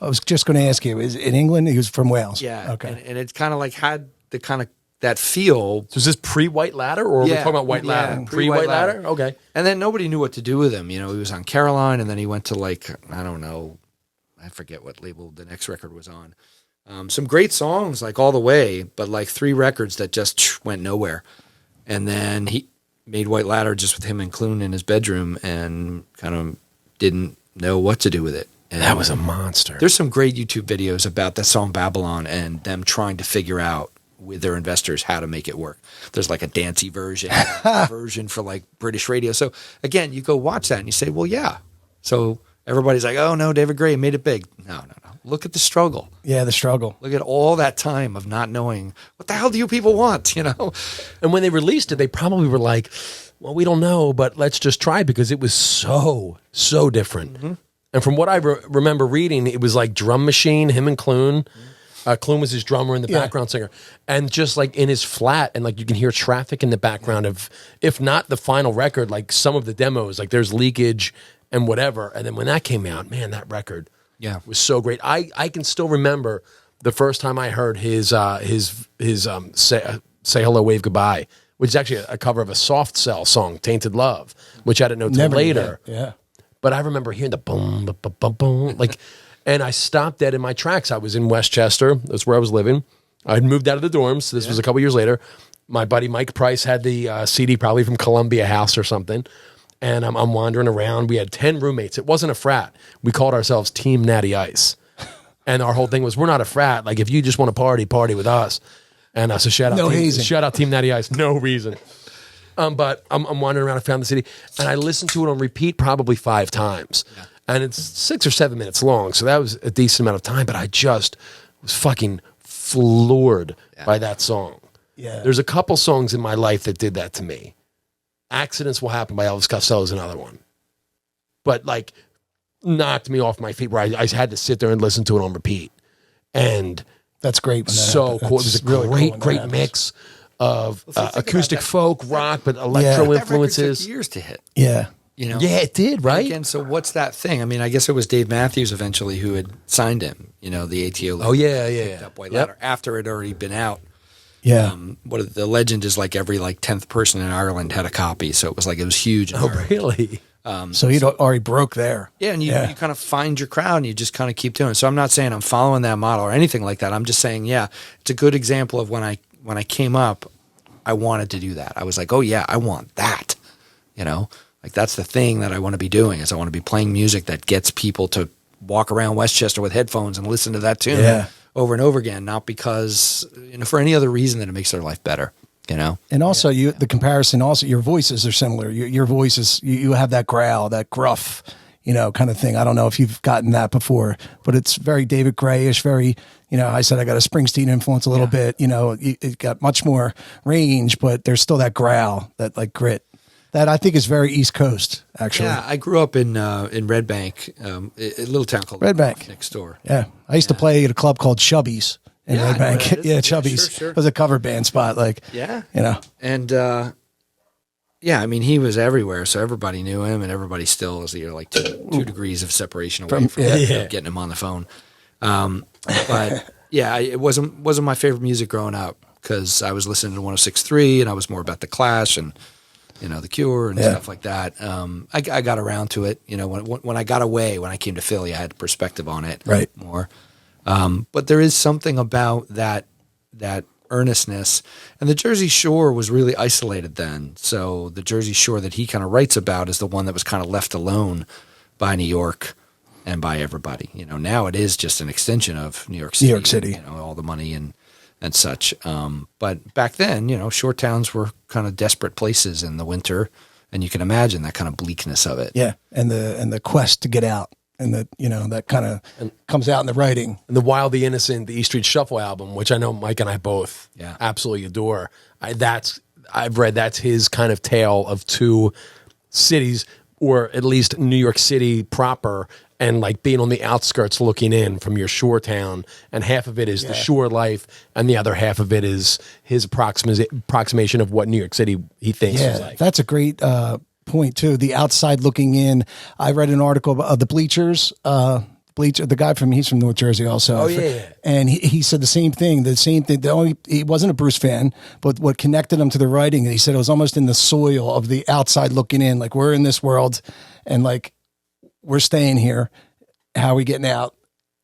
I was just going to ask you, is in England? He was from Wales. Yeah. Okay. And it kind of like had the kind of that feel. So is this pre-White Ladder, or are we talking about White Ladder? Pre-White Ladder? Okay. And then nobody knew what to do with him. You know, he was on Caroline, and then he went to like, I don't know, I forget what label the next record was on. Some great songs, like all the way, but like 3 records that just went nowhere. And then he made White Ladder just with him and Clune in his bedroom, and kind of didn't know what to do with it. And that was a monster. There's some great YouTube videos about that song Babylon and them trying to figure out with their investors how to make it work. There's like a dancey version, a version for like British radio. So again, you go watch that and you say, well, yeah. So everybody's like, oh no, David Gray made it big. No. Look at the struggle. Yeah, the struggle. Look at all that time of not knowing what the hell do you people want, you know? And when they released it, they probably were like, well, we don't know, but let's just try, because it was so different. Mm-hmm. And from what I remember reading, it was like drum machine, him and Clune. Clune was his drummer and the background singer. And just like in his flat, and like you can hear traffic in the background of, if not the final record, like some of the demos, like there's leakage and whatever. And then when that came out, man, that record was so great. I can still remember the first time I heard his Say Hello, Wave Goodbye, which is actually a cover of a Soft Cell song, Tainted Love, which I didn't know till later. Yeah. But I remember hearing the boom, boom, boom, boom, boom, like, and I stopped dead in my tracks. I was in Westchester. That's where I was living. I had moved out of the dorms. This was a couple years later. My buddy Mike Price had the CD, probably from Columbia House or something. And I'm wandering around. We had 10 roommates. It wasn't a frat. We called ourselves Team Natty Ice. And our whole thing was, we're not a frat. Like, if you just want to party with us. And so shout out Team Natty Ice. No reason. But I'm wandering around. I found the CD, and I listened to it on repeat probably 5 times. Yeah. And it's 6 or 7 minutes long, so that was a decent amount of time. But I just was fucking floored by that song. Yeah. There's a couple songs in my life that did that to me. Accidents Will Happen by Elvis Costello is another one. But like, knocked me off my feet, where I had to sit there and listen to it on repeat. And that's great. So cool. It was a really great mix of acoustic folk, rock, but electro influences. That took years to hit. Yeah. You know? Yeah, it did, right? And again, so what's that thing? I mean, I guess it was Dave Matthews eventually who had signed him, you know, the ATO. Oh, yeah. Up White Ladder after it had already been out. Yeah. The legend is like every 10th person in Ireland had a copy. So it was huge. Oh, really? So he'd already broke there. Yeah, and you kind of find your crowd and you just kind of keep doing it. So I'm not saying I'm following that model or anything like that. I'm just saying, it's a good example of when I came up, I wanted to do that. I was like, oh yeah, I want that, you know? Like that's the thing that I want to be doing is I want to be playing music that gets people to walk around Westchester with headphones and listen to that tune over and over again, not because, for any other reason that it makes their life better, And also the comparison, also your voices are similar. Your voices, you have that growl, that gruff, kind of thing. I don't know if you've gotten that before, but it's very David Grayish, very, I said I got a Springsteen influence a little bit, it got much more range, but there's still that growl, that like grit. That I think is very East Coast, actually. Yeah, I grew up in Red Bank, a little town called Red Bank next door. Yeah, I used to play at a club called Chubby's in Red Bank. Chubby's. Sure. It was a cover band spot, And I mean, he was everywhere, so everybody knew him, and everybody still is like two degrees of separation away from getting him on the phone. But it wasn't my favorite music growing up because I was listening to 106.3, and I was more about the Clash and. The Cure and stuff like that. I got around to it. When I got away, when I came to Philly, I had perspective on it more. But there is something about that earnestness. And the Jersey Shore was really isolated then. So the Jersey Shore that he kind of writes about is the one that was kind of left alone by New York and by everybody. Now it is just an extension of New York City. New York City. All the money and such. But back then, shore towns were kind of desperate places in the winter, and you can imagine that kind of bleakness of it. Yeah, and the quest to get out, and that kind of comes out in the writing. And the Wild, the Innocent, the E Street Shuffle album, which I know Mike and I both absolutely adore. I've read that's his kind of tale of two cities, or at least New York City proper, and like being on the outskirts looking in from your shore town, and half of it is the shore life, and the other half of it is his approximation of what New York City he thinks is like. That's a great point too. The outside looking in. I read an article of the Bleachers. The guy he's from North Jersey also. Oh yeah. And he said the same thing. He wasn't a Bruce fan, but what connected him to the writing, he said it was almost in the soil of the outside looking in. Like we're in this world, and like. We're staying here. How are we getting out?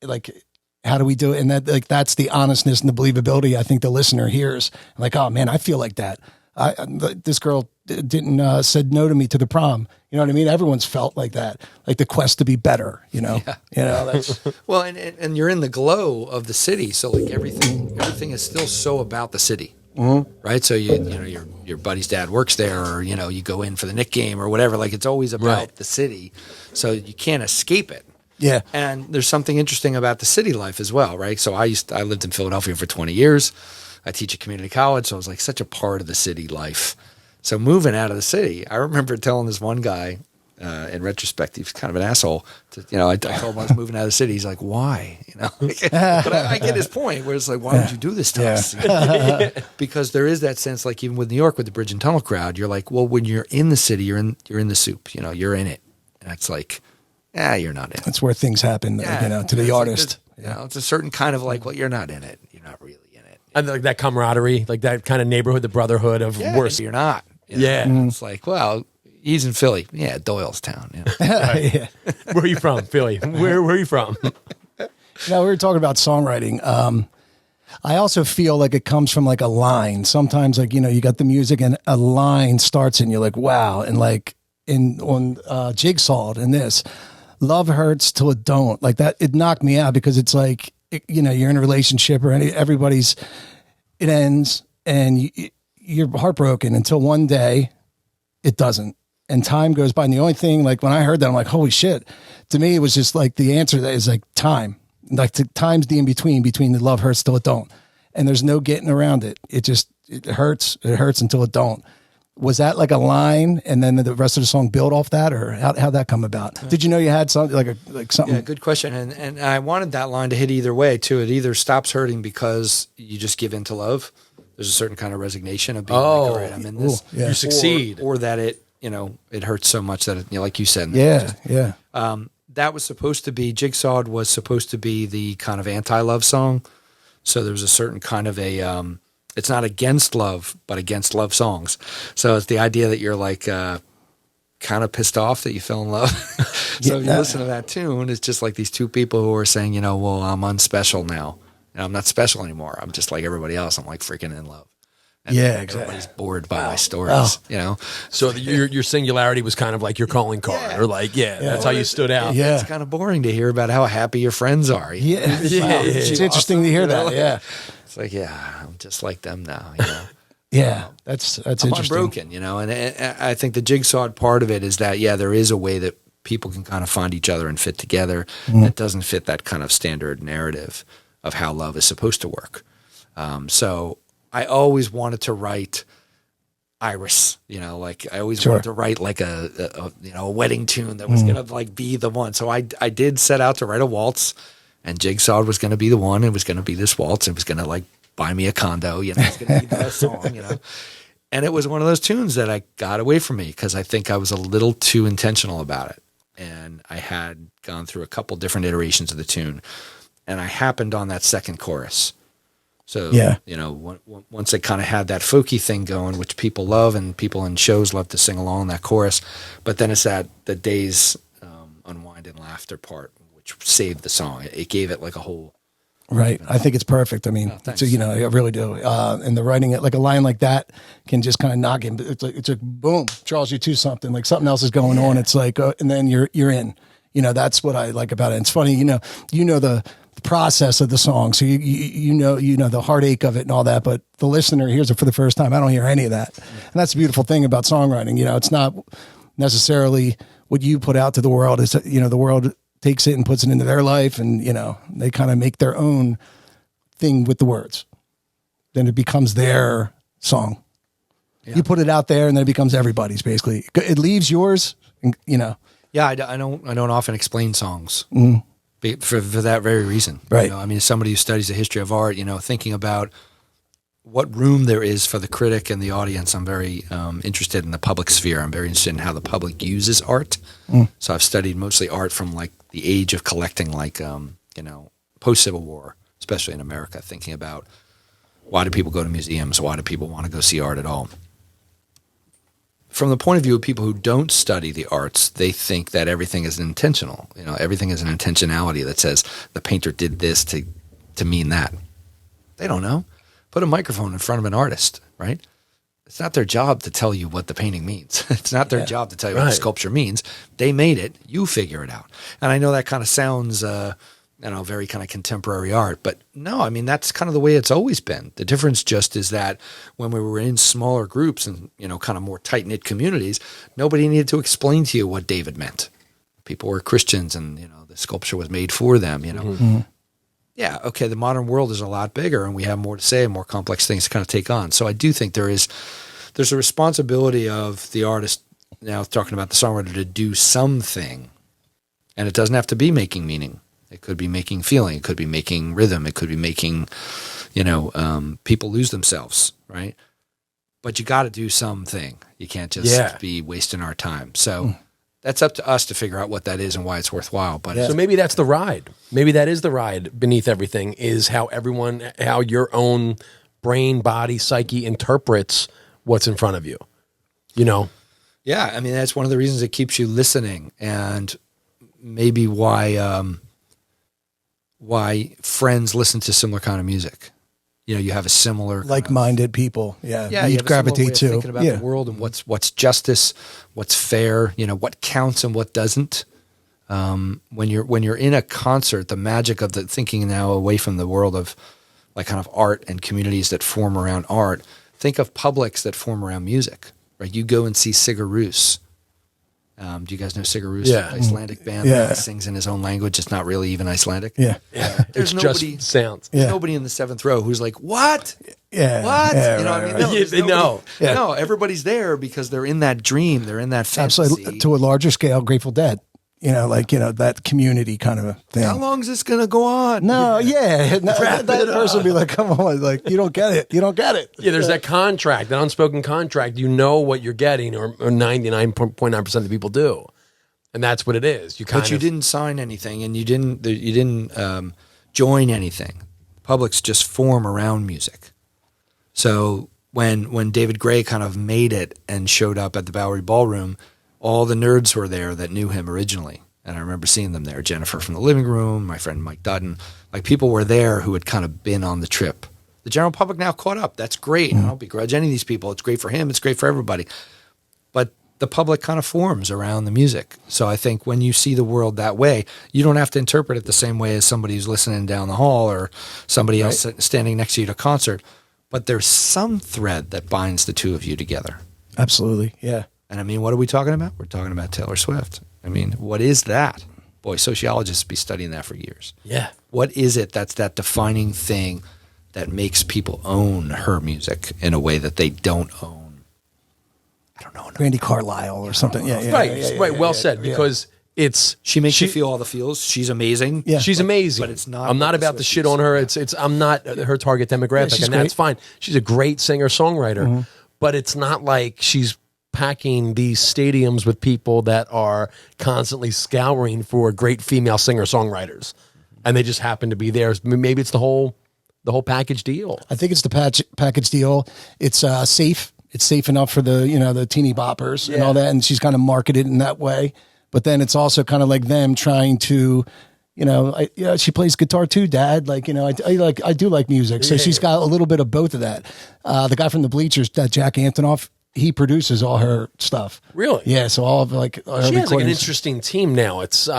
Like, how do we do it? And that's the honestness and the believability I think the listener hears. Like, oh man, I feel like that. This girl didn't said no to me to the prom. You know what I mean? Everyone's felt like that, like the quest to be better. That's well, and you're in the glow of the city, so like everything is still so about the city. Mm-hmm. Right, so your buddy's dad works there, or you go in for the Knick game or whatever. Like it's always about the city, so you can't escape it. Yeah, and there's something interesting about the city life as well, right? So I lived in Philadelphia for 20 years. I teach at community college, so I was like such a part of the city life. So moving out of the city, I remember telling this one guy. In retrospect, he was kind of an asshole. I told him I was moving out of the city. He's like, "Why?" But I get his point. Where it's like, "Why would you do this to us?" Because there is that sense, like even with New York, with the Bridge and Tunnel crowd, you're like, well, when you're in the city, you're in the soup. You're in it, and it's like, you're not in it. That's where things happen. To the artist. Like it's a certain kind of like, well, you're not in it. You're not really in it. And like that camaraderie, like that kind of neighborhood, the brotherhood of worse. You're not. It's like, well. He's in Philly. Yeah, Doylestown. Yeah. Where are you from, Philly? Where are you from? We were talking about songwriting. I also feel like it comes from like a line. Sometimes like, you got the music and a line starts and you're like, wow. And like on Jigsaw and this, love hurts till it don't. Like that, it knocked me out because it's like, you're in a relationship or it ends and you're heartbroken until one day it doesn't. And time goes by. And the only thing, like when I heard that, I'm like, holy shit. To me, it was just like the answer that is like time. Like time's the in between the love hurts till it don't. And there's no getting around it. It hurts. It hurts until it don't. Was that like a line and then the rest of the song built off that, or how'd that come about? Did you know you had something like something? Yeah, good question. And I wanted that line to hit either way too. It either stops hurting because you just give in to love. There's a certain kind of resignation of being like, all right, I'm in this. You succeed. Or that it hurts so much that, like you said. That was supposed to be, Jigsaw was supposed to be the kind of anti-love song. So there was a certain kind of it's not against love, but against love songs. So it's the idea that you're like kind of pissed off that you fell in love. So if you listen to that tune, it's just like these two people who are saying, well, I'm unspecial now. I'm not special anymore. I'm just like everybody else. I'm like freaking in love. And yeah, exactly. Everybody's bored by my stories, you know. So your singularity was kind of like your calling card, or like, that's how you stood out. Yeah. It's kind of boring to hear about how happy your friends are. Yeah, it's interesting to hear that. Yeah, it's like, I'm just like them now. You know. Yeah, that's I'm interesting. unbroken, you know, and I think the jigsaw part of it is that there is a way that people can kind of find each other and fit together that doesn't fit that kind of standard narrative of how love is supposed to work. So I always wanted to write Iris, you know, like I always wanted to write like a wedding tune that was going to like be the one. So I did set out to write a waltz, and Jigsaw was going to be the one. It was going to be this waltz. It was going to like buy me a condo, you know, it's going to be the best song, you know. And it was one of those tunes that I got away from me because I think I was a little too intentional about it. And I had gone through a couple different iterations of the tune, and I happened on that second chorus. So, you know, once I kind of had that folky thing going, which people love and people in shows love to sing along that chorus, but then it's the day's unwind and laughter part, which saved the song. It gave it like a whole... Right. I think it's perfect. I mean, so, you know, I really do. And the writing it, like a line like that can just kind of knock him. It's like boom, draws you to something, like something else is going on. It's like, and then you're in, you know, that's what I like about it. It's funny, you know, the process of the song. So you know the heartache of it and all that, but the listener hears it for the first time. I don't hear any of that. And that's the beautiful thing about songwriting. You know, it's not necessarily what you put out to the world. Is, you know, the world takes it and puts it into their life, and, you know, they kind of make their own thing with the words. Then it becomes their song. Yeah. You put it out there, and then it becomes everybody's, basically. It leaves yours, you know. Yeah, I don't often explain songs for that very reason. Right. You know, I mean, as somebody who studies the history of art, you know, thinking about what room there is for the critic and the audience, I'm very interested in the public sphere. I'm very interested in how the public uses art. So I've studied mostly art from like the age of collecting, like, you know, post-Civil War, especially in America, thinking about why do people go to museums? Why do people want to go see art at all? From the point of view of people who don't study the arts, they think that everything is intentional. You know, everything is an intentionality that says the painter did this to mean that. They don't know. Put a microphone in front of an artist, right? It's not their job to tell you what the painting means. It's not their job to tell you what the sculpture means. They made it. You figure it out. And I know that kind of sounds, you know, very kind of contemporary art, but no, I mean, that's kind of the way it's always been. The difference just is that when we were in smaller groups and, you know, kind of more tight-knit communities, nobody needed to explain to you what David meant. People were Christians and, you know, the sculpture was made for them, you know. Mm-hmm. Yeah, okay, the modern world is a lot bigger and we have more to say and more complex things to kind of take on. So I do think there's a responsibility of the artist, now talking about the songwriter, to do something. And it doesn't have to be making meaning. It could be making feeling. It could be making rhythm. It could be making, you know, people lose themselves, right? But you got to do something. You can't just be wasting our time. So that's up to us to figure out what that is and why it's worthwhile. But so maybe that's the ride. Maybe that is the ride beneath everything, is how your own brain, body, psyche interprets what's in front of you, you know? Yeah. I mean, that's one of the reasons it keeps you listening, and maybe why friends listen to similar kind of music. You know, you have a similar like-minded people. Yeah. You gravitate to thinking about the world and what's justice, what's fair, you know, what counts and what doesn't. When you're in a concert, the magic of the thinking now away from the world of like kind of art and communities that form around art, think of publics that form around music, right? You go and see Sigur Rós. Do you guys know Sigur Rós? Yeah. Icelandic band that sings in his own language. It's not really even Icelandic. Yeah. There's nobody, just sounds. There's nobody in the seventh row who's like, what? Yeah. What? Yeah, you know right, what I mean? No, they know. Yeah. No, everybody's there because they're in that dream. They're in that fantasy. Absolutely. To a larger scale, Grateful Dead. You know, like, you know, that community kind of a thing. How long is this going to go on? No, that person will be like, come on, like, you don't get it. You don't get it. Yeah, there's that contract, that unspoken contract. You know what you're getting, or 99.9% of the people do. And that's what it is. But you didn't sign anything, and you didn't join anything. Publics just form around music. So when David Gray kind of made it and showed up at the Bowery Ballroom, all the nerds were there that knew him originally. And I remember seeing them there. Jennifer from the Living Room, my friend Mike Dutton. Like, people were there who had kind of been on the trip The general public now caught up. That's great. I don't begrudge any of these people. It's great for him. It's great for everybody. But the public kind of forms around the music. So I think when you see the world that way, you don't have to interpret it the same way as somebody who's listening down the hall or somebody else standing next to you at a concert. But there's some thread that binds the two of you together. Absolutely. Yeah. And I mean, what are we talking about? We're talking about Taylor Swift. I mean, what is that? Boy, sociologists be studying that for years. Yeah. What is it that's that defining thing that makes people own her music in a way that they don't own? I don't know. Randy Carlisle or something. Yeah. Right. Well said. Because she makes you feel all the feels. She's amazing. Yeah. She's amazing. But it's not. I'm not about to shit on her. I'm not her target demographic, and that's fine. She's a great singer songwriter, but it's not like she's packing these stadiums with people that are constantly scouring for great female singer songwriters, and they just happen to be there. Maybe it's the whole package deal. I think it's the package deal. It's safe. It's safe enough for the teeny boppers and all that, and she's kind of marketed in that way. But then it's also kind of like them trying to, she plays guitar too, Dad. Like, I do like music, so she's got a little bit of both of that. The guy from the Bleachers, that Jack Antonoff, he produces all her stuff. Really? Yeah. So all of her she has like an interesting team now. It's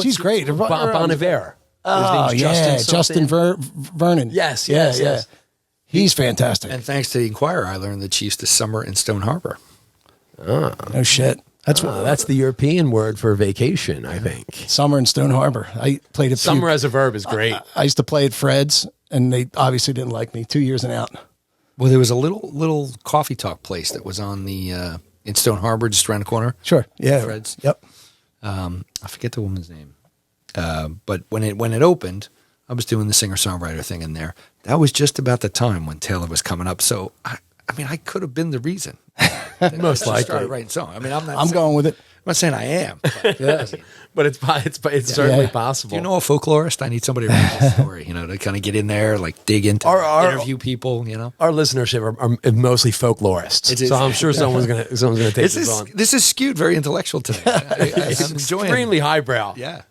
she's great. Bon Iver. Oh yeah, Justin Vernon. Yes. He's fantastic. And thanks to the Inquirer, I learned that she used to summer in Stone Harbor. Oh no shit. That's the European word for vacation, I think. Summer in Stone Harbor. I played it. Summer as a verb is great. I used to play at Fred's, and they obviously didn't like me. 2 years and out. Well, there was a little coffee talk place that was on the in Stone Harbor, just around the corner. Sure. Yeah. Fred's. Yep. I forget the woman's name, but when it opened, I was doing the singer-songwriter thing in there. That was just about the time when Taylor was coming up. So I could have been the reason. Most likely. Started writing songs. I mean, I'm going with it. I'm not saying I am, but it's certainly possible. Do you know a folklorist? I need somebody to write a story, to kind of get in there, like dig into, interview people. Our listenership are mostly folklorists, so I'm sure someone's gonna take this on. This is skewed very intellectual today. I'm enjoying extremely highbrow. Yeah.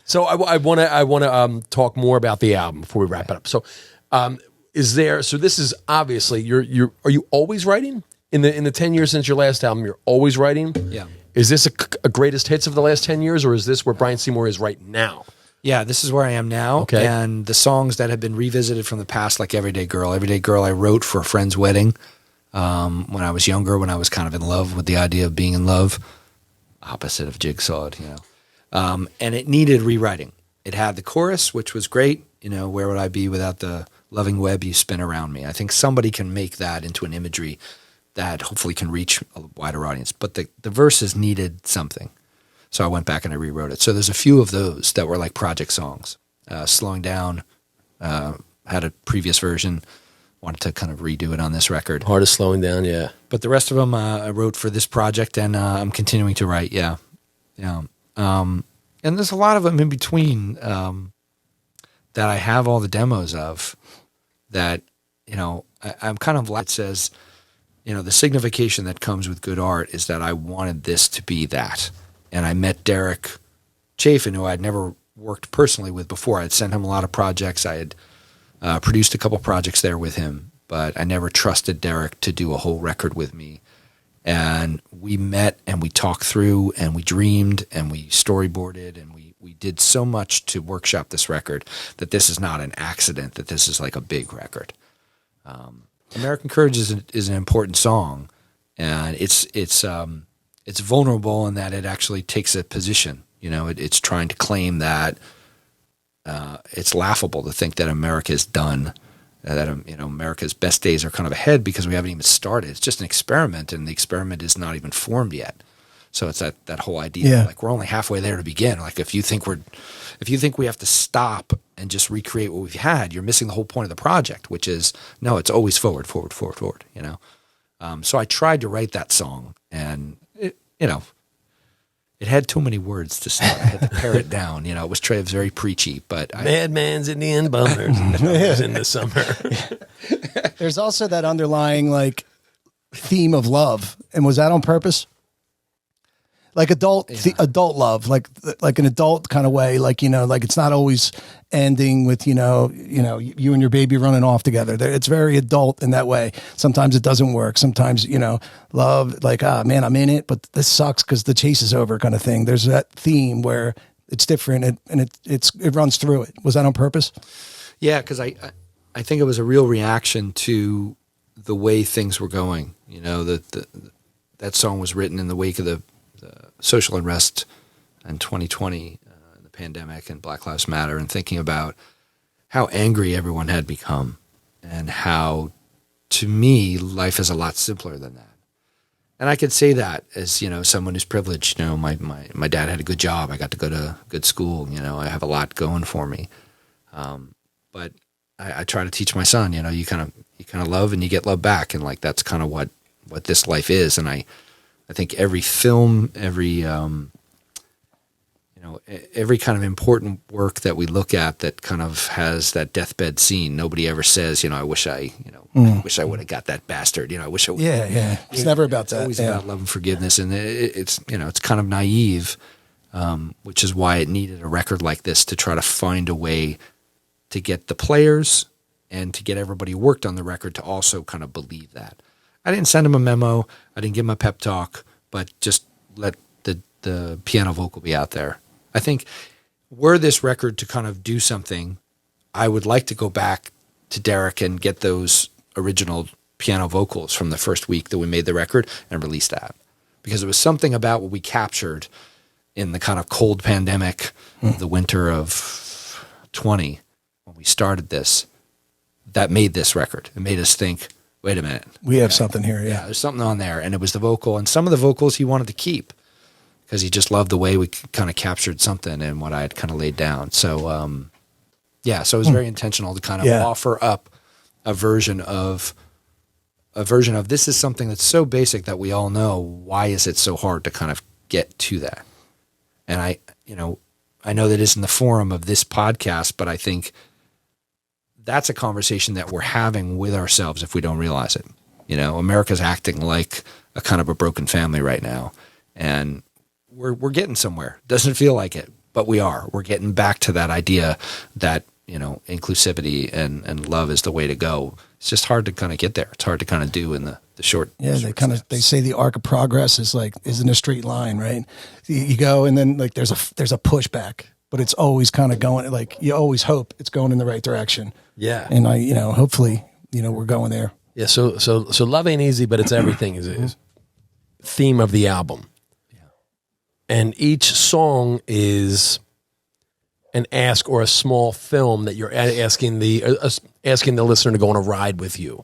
So I want to talk more about the album before we wrap it up. So, so this is obviously are you always writing in the 10 years since your last album? You're always writing. Yeah. Is this a greatest hits of the last 10 years, or is this where Brian Seymour is right now? Yeah, this is where I am now. Okay. And the songs that have been revisited from the past, like Everyday Girl. Everyday Girl I wrote for a friend's wedding when I was younger, when I was kind of in love with the idea of being in love. Opposite of Jigsawed, and it needed rewriting. It had the chorus, which was great. Where would I be without the loving web you spin around me? I think somebody can make that into an imagery that hopefully can reach a wider audience. But the verses needed something. So I went back and I rewrote it. So there's a few of those that were like project songs. Slowing Down, had a previous version, wanted to kind of redo it on this record. Hard as Slowing Down, yeah. But the rest of them I wrote for this project, and I'm continuing to write, yeah. And there's a lot of them in between that I have all the demos of that, I'm kind of like it says, the signification that comes with good art is that I wanted this to be that. And I met Derek Chafin, who I'd never worked personally with before. I'd sent him a lot of projects. I had produced a couple projects there with him, but I never trusted Derek to do a whole record with me. And we met and we talked through and we dreamed and we storyboarded and we did so much to workshop this record that this is not an accident, that this is like a big record. American Courage is an important song, and it's vulnerable in that it actually takes a position. It's trying to claim that it's laughable to think that America is done, that America's best days are kind of ahead because we haven't even started. It's just an experiment, and the experiment is not even formed yet. So it's that whole idea, like we're only halfway there to begin. Like if you think we have to stop and just recreate what we've had, you're missing the whole point of the project, which is no, it's always forward. So I tried to write that song, and it had too many words to start. I had to pare it down. It was very preachy, but Madman's Indian bummers in the summer. There's also that underlying theme of love, and was that on purpose? like adult love, like an adult kind of way, like, like it's not always ending with, you and your baby running off together. It's very adult in that way. Sometimes it doesn't work. Sometimes, love, like, man, I'm in it, but this sucks because the chase is over kind of thing. There's that theme where it's different and it runs through it. Was that on purpose? Yeah. Cause I think it was a real reaction to the way things were going, that song was written in the wake of the social unrest in 2020, the pandemic and Black Lives Matter, and thinking about how angry everyone had become and how, to me, life is a lot simpler than that. And I could say that as, someone who's privileged. My dad had a good job. I got to go to good school. I have a lot going for me. But I try to teach my son, you kind of love and you get love back. And like, that's kind of what this life is. And I think every film, every kind of important work that we look at that kind of has that deathbed scene. Nobody ever says, I wish I would have got that bastard. I wish I would. Yeah. It's never about that. It's always about love and forgiveness. And it's kind of naive, which is why it needed a record like this to try to find a way to get the players and to get everybody who worked on the record to also kind of believe that. I didn't send him a memo. I didn't give him a pep talk, but just let the piano vocal be out there. I think were this record to kind of do something, I would like to go back to Derek and get those original piano vocals from the first week that we made the record and release that. Because it was something about what we captured in the kind of cold pandemic, the winter of 20, when we started this, that made this record. It made us think, wait a minute. We have something here, yeah. There's something on there. And it was the vocal. And some of the vocals he wanted to keep because he just loved the way we kind of captured something and what I had kind of laid down. So, so it was very intentional to kind of offer up a version of this is something that's so basic that we all know. Why is it so hard to kind of get to that? And I know that isn't the forum of this podcast, but I think that's a conversation that we're having with ourselves if we don't realize it. America's acting like a kind of a broken family right now. And we're getting somewhere. Doesn't feel like it, but we are. We're getting back to that idea that, inclusivity and love is the way to go. It's just hard to kind of get there. It's hard to kind of do in the short. Yeah, they say the arc of progress isn't a straight line, right? You go and then like there's a pushback, but it's always kind of going, like you always hope it's going in the right direction. Yeah. And hopefully, we're going there. Yeah. So love ain't easy, but it's everything is theme of the album. Yeah. And each song is an ask or a small film that you're asking the listener to go on a ride with you.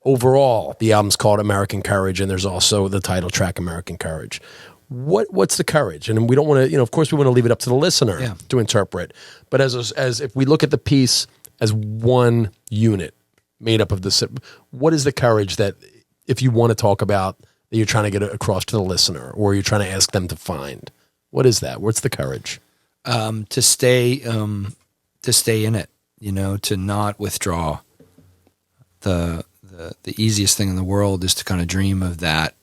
Overall, the album's called American Courage, and there's also the title track, American Courage. What's the courage? And we don't want to, of course we want to leave it up to the listener to interpret. But as if we look at the piece as one unit made up of this, what is the courage that if you want to talk about that you're trying to get across to the listener or you're trying to ask them to find? What is that? What's the courage? To stay in it, to not withdraw. The easiest thing in the world is to kind of dream of that.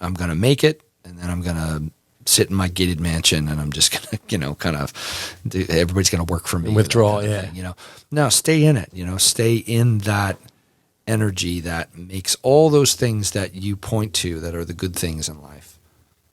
I'm going to make it. And then I'm going to sit in my gated mansion and I'm just going to, everybody's going to work for me. Withdraw, No, stay in it, stay in that energy that makes all those things that you point to that are the good things in life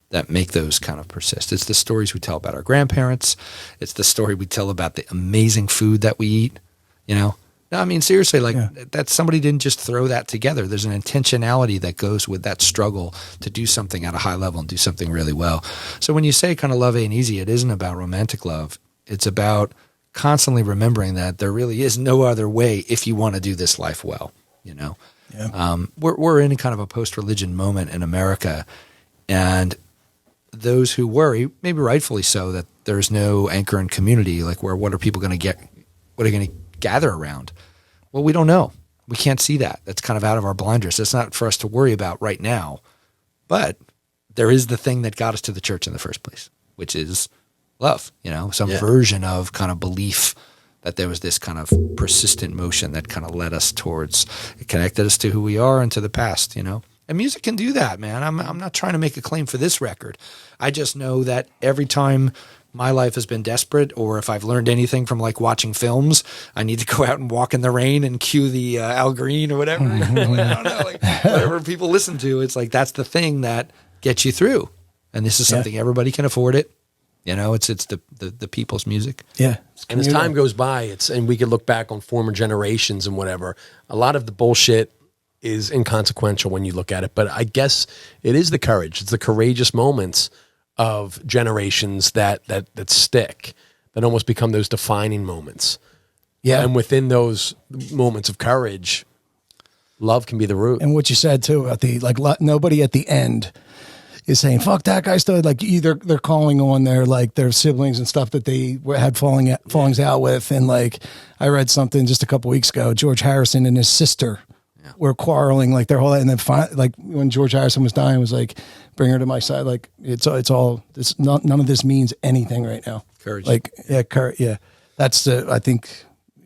that make those kind of persist. It's the stories we tell about our grandparents. It's the story we tell about the amazing food that we eat, No, I mean, seriously, that somebody didn't just throw that together. There's an intentionality that goes with that struggle to do something at a high level and do something really well. So when you say kind of love ain't easy, it isn't about romantic love. It's about constantly remembering that there really is no other way if you want to do this life well, Yeah. We're in kind of a post-religion moment in America, and those who worry, maybe rightfully so, that there's no anchor in community, like what are people going to get? What are they going to gather around? Well, we don't know. We can't see that. That's kind of out of our blinders. That's not for us to worry about right now. But there is the thing that got us to the church in the first place, which is love, some version of kind of belief that there was this kind of persistent motion that kind of led us towards, it connected us to who we are and to the past, And And music can do that, man. I'm not trying to make a claim for this record. I just know that every time my life has been desperate, or if I've learned anything from like watching films, I need to go out and walk in the rain and cue the Al Green or whatever. I don't know, like whatever people listen to. It's like that's the thing that gets you through. And this is something everybody can afford it. You know, it's the people's music. Yeah. And as time goes by, and we can look back on former generations and whatever. A lot of the bullshit is inconsequential when you look at it. But I guess it is the courage. It's the courageous moments of generations that stick, that almost become those defining moments. Yeah. And within those moments of courage, love can be the root. And what you said too about nobody at the end is saying, fuck that guy still, like either they're calling on their siblings and stuff that they had fallings out with. And like, I read something just a couple weeks ago, George Harrison and his sister were quarreling like their whole, and then like when George Harrison was dying, was like, bring her to my side. Like it's all this, none of this means anything right now. Courage. Like, courage. Yeah. That's I think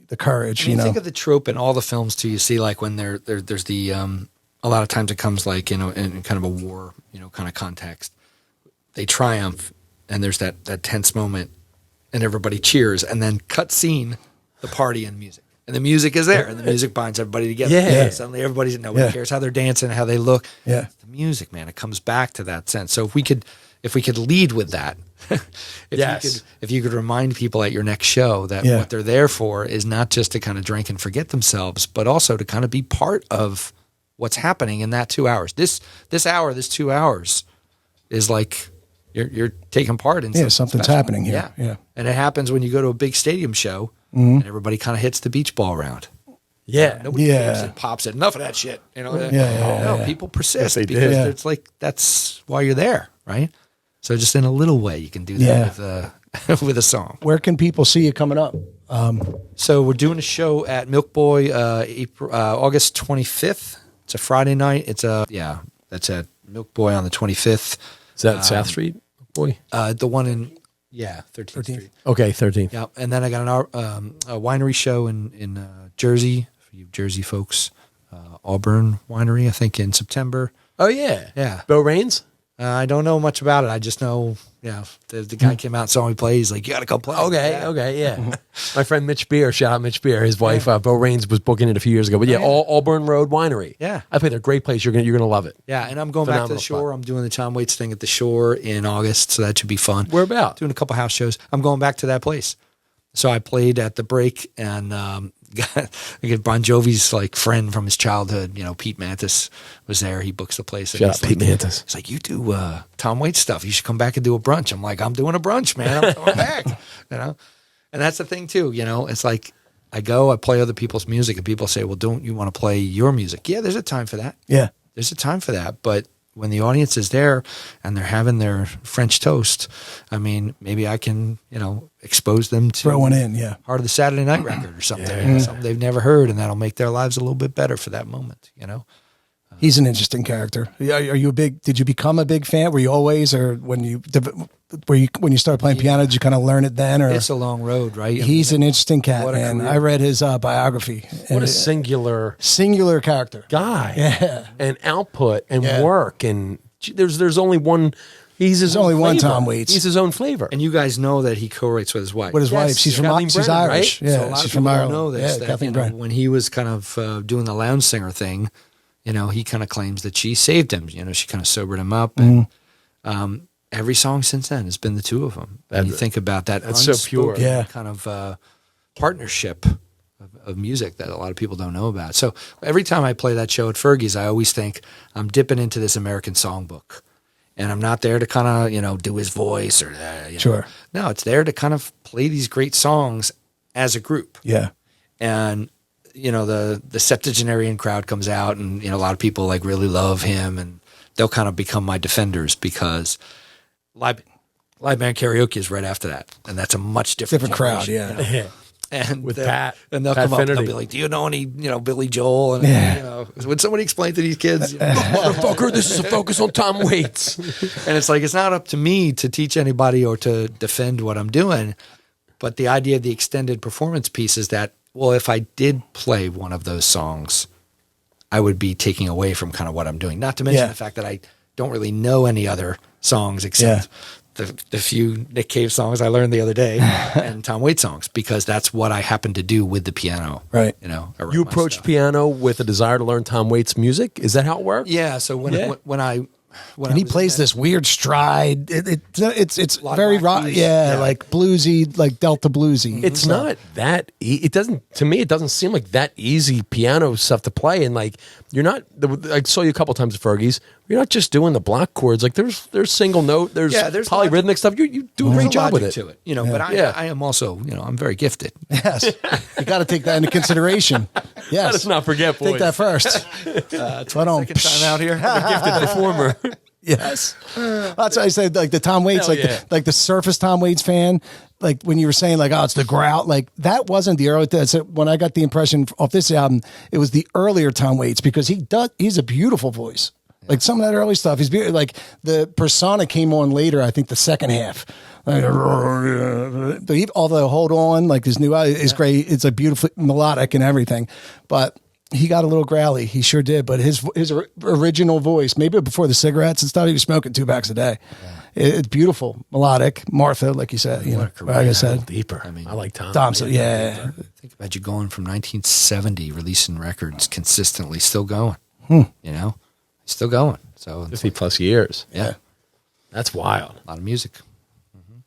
the courage, you know. Think of the trope in all the films too. You see like when there's the, a lot of times it comes like, you know, in kind of a war, you know, kind of context. They triumph and there's that tense moment and everybody cheers, and then cut scene, the party and music. And the music is there, and the music binds everybody together. Yeah. Suddenly nobody cares how they're dancing, how they look. Yeah. It's the music, man, it comes back to that sense. So if we could lead with that, if you could remind people at your next show that what they're there for is not just to kind of drink and forget themselves, but also to kind of be part of what's happening in that 2 hours. This 2 hours is like you're taking part in something's special. happening here. Yeah. And it happens when you go to a big stadium show and everybody kind of hits the beach ball round. Yeah. Nobody cares, it pops it. Enough of that shit. You know, people persist because it's like that's why you're there, right? So just in a little way you can do that with a song. Where can people see you coming up? So we're doing a show at Milk Boy August 25th. It's a Friday night. That's at Milk Boy on the 25th. Is that South Street, boy? The one in 13th Street. Okay, 13th. Yeah, and then I got a winery show in Jersey for you Jersey folks. Auburn Winery, I think, in September. Oh yeah, yeah. Bill Raines. I don't know much about it. I just know, the guy came out and saw me play. He's like, you got to come play. Okay, yeah. My friend Mitch Beer, shout out Mitch Beer. His wife, Bill Raines, was booking it a few years ago. But Auburn Road Winery. Yeah. I played there. Great place. You're gonna love it. Yeah, and I'm going back to the shore. I'm doing the Tom Waits thing at the shore in August, so that should be fun. Where about? Doing a couple house shows. I'm going back to that place. So I played at the break, and I get Bon Jovi's like friend from his childhood. You know, Pete Mantis was there. He books the place. Shout out Pete Mantis. He's like, you do Tom Waits stuff. You should come back and do a brunch. I'm like, I'm doing a brunch, man. I'm coming back. You know, and that's the thing too. You know, it's like I play other people's music, and people say, well, don't you want to play your music? Yeah, there's a time for that. Yeah, there's a time for that, but when the audience is there and they're having their French toast, I mean, maybe I can, expose them to throw one in, part of the Saturday Night Record or something, something they've never heard, and that'll make their lives a little bit better for that moment, He's an interesting character. Did you become a big fan? Were you always, or when you started playing piano, did you kind of learn it then? Or it's a long road, right? He's an interesting cat, man. I read his biography. What a singular character. Guy. Yeah. And output and work. And there's only one. There's only one flavor. Tom Waits. He's his own flavor. And you guys know that he co-writes with his wife. With his wife. She's from Irish. Right? Yeah, so a lot she's of from Ireland. Know this, that, Kathleen Brennan. When he was kind of doing the lounge singer thing, he kind of claims that she saved him. She kind of sobered him up. And every song since then has been the two of them. And you think about that. That's so pure. Kind of partnership of music that a lot of people don't know about. So every time I play that show at Fergie's, I always think I'm dipping into this American songbook. And I'm not there to kind of, do his voice or, Sure. No, it's there to kind of play these great songs as a group. Yeah. And, the septuagenarian crowd comes out and, a lot of people like really love him, and they'll kind of become my defenders because live band karaoke is right after that. And that's a much different crowd. Yeah. And with Pat. And they'll Pat come up Finnerty. and they'll be like, do you know any, Billy Joel? And, when somebody explained to these kids, motherfucker, this is a focus on Tom Waits. And it's like, it's not up to me to teach anybody or to defend what I'm doing. But the idea of the extended performance piece is that, well, if I did play one of those songs, I would be taking away from kind of what I'm doing. Not to mention the fact that I don't really know any other songs except the few Nick Cave songs I learned the other day and Tom Waits songs, because that's what I happen to do with the piano. Right. You know, You approached piano with a desire to learn Tom Waits music. Is that how it worked? Yeah. So when he plays this weird stride. It's very rock, like bluesy, like Delta bluesy. It's not that. It doesn't. To me, it doesn't seem like that easy piano stuff to play. And like you're not. I saw you a couple times at Fergie's. You're not just doing the block chords. Like there's single note. There's polyrhythmic stuff. You do a great job with it. To it, you know. But I am also, you know, I'm very gifted. Yes, you got to take that into consideration. Yes, let us not forget. Boys. Take that first. 22nd time out here. I'm a gifted performer. Yes, that's why I said like the Tom Waits, like the surface Tom Waits fan. Like when you were saying like, oh, it's the growl. Like that wasn't the early. When I got the impression off this album, it was the earlier Tom Waits, because he's a beautiful voice. Like some of that early stuff, he's beautiful. Like the persona came on later. I think the second half. Like, although Hold On, like his new album is great. It's a beautiful melodic and everything, but he got a little growly. He sure did. But his original voice, maybe before the cigarettes and stuff, he was smoking 2 packs a day. Yeah. It's beautiful, melodic. Martha, like you said, you know, like I said, deeper. I mean, I like Tom. Thompson, yeah. Think about you going from 1970, releasing records consistently, still going. You know, still going. So 50 plus years. Yeah, that's wild. A lot of music.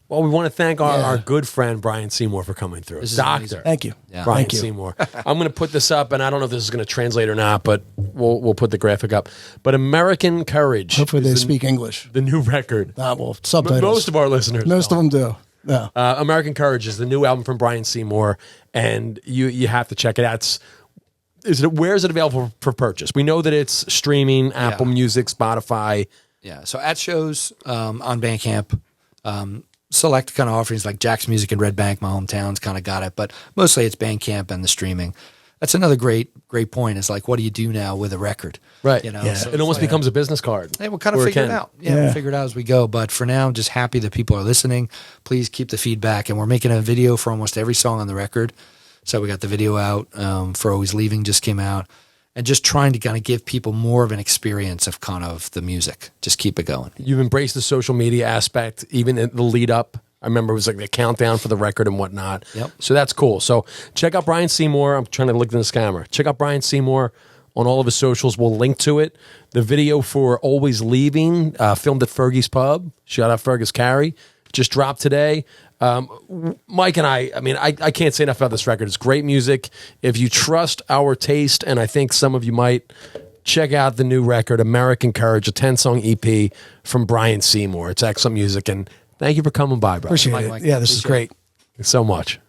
Well, we want to thank our good friend Brian Seymour for coming through. Doctor. Thank you. Yeah. Brian Thank you. Seymour. I'm going to put this up, and I don't know if this is going to translate or not, but we'll put the graphic up. But American Courage. Hopefully they speak English. The new record. Well, subtitles. Most of our listeners. Most of them do. Yeah. American Courage is the new album from Brian Seymour, and you have to check it out. Where is it available for purchase? We know that it's streaming, Apple Music, Spotify. Yeah. So at shows on Bandcamp, select kind of offerings like Jack's Music in Red Bank, my hometown's kind of got it, but mostly it's Bandcamp and the streaming. That's another great point. Is like, what do you do now with a record? Right. You know, so it almost becomes a business card. Hey, we'll kind of figure it out. We'll figure it out as we go. But for now, I'm just happy that people are listening. Please keep the feedback. And we're making a video for almost every song on the record. So we got the video out for Always Leaving just came out. And just trying to kind of give people more of an experience of kind of the music. Just keep it going. You've embraced the social media aspect, even in the lead up. I remember it was like the countdown for the record and whatnot. Yep. So that's cool. So check out Brian Seymour. I'm trying to look in this camera. Check out Brian Seymour on all of his socials. We'll link to it. The video for Always Leaving, filmed at Fergie's Pub. Shout out Fergus Carey. Just dropped today. Mike and I can't say enough about this record. It's great music. If you trust our taste, and I think some of you might, check out the new record, American Courage, a 10-song EP from Brian Seymour. It's excellent music, and thank you for coming by, bro. Appreciate it. Mike. Yeah, this is great. Thanks so much.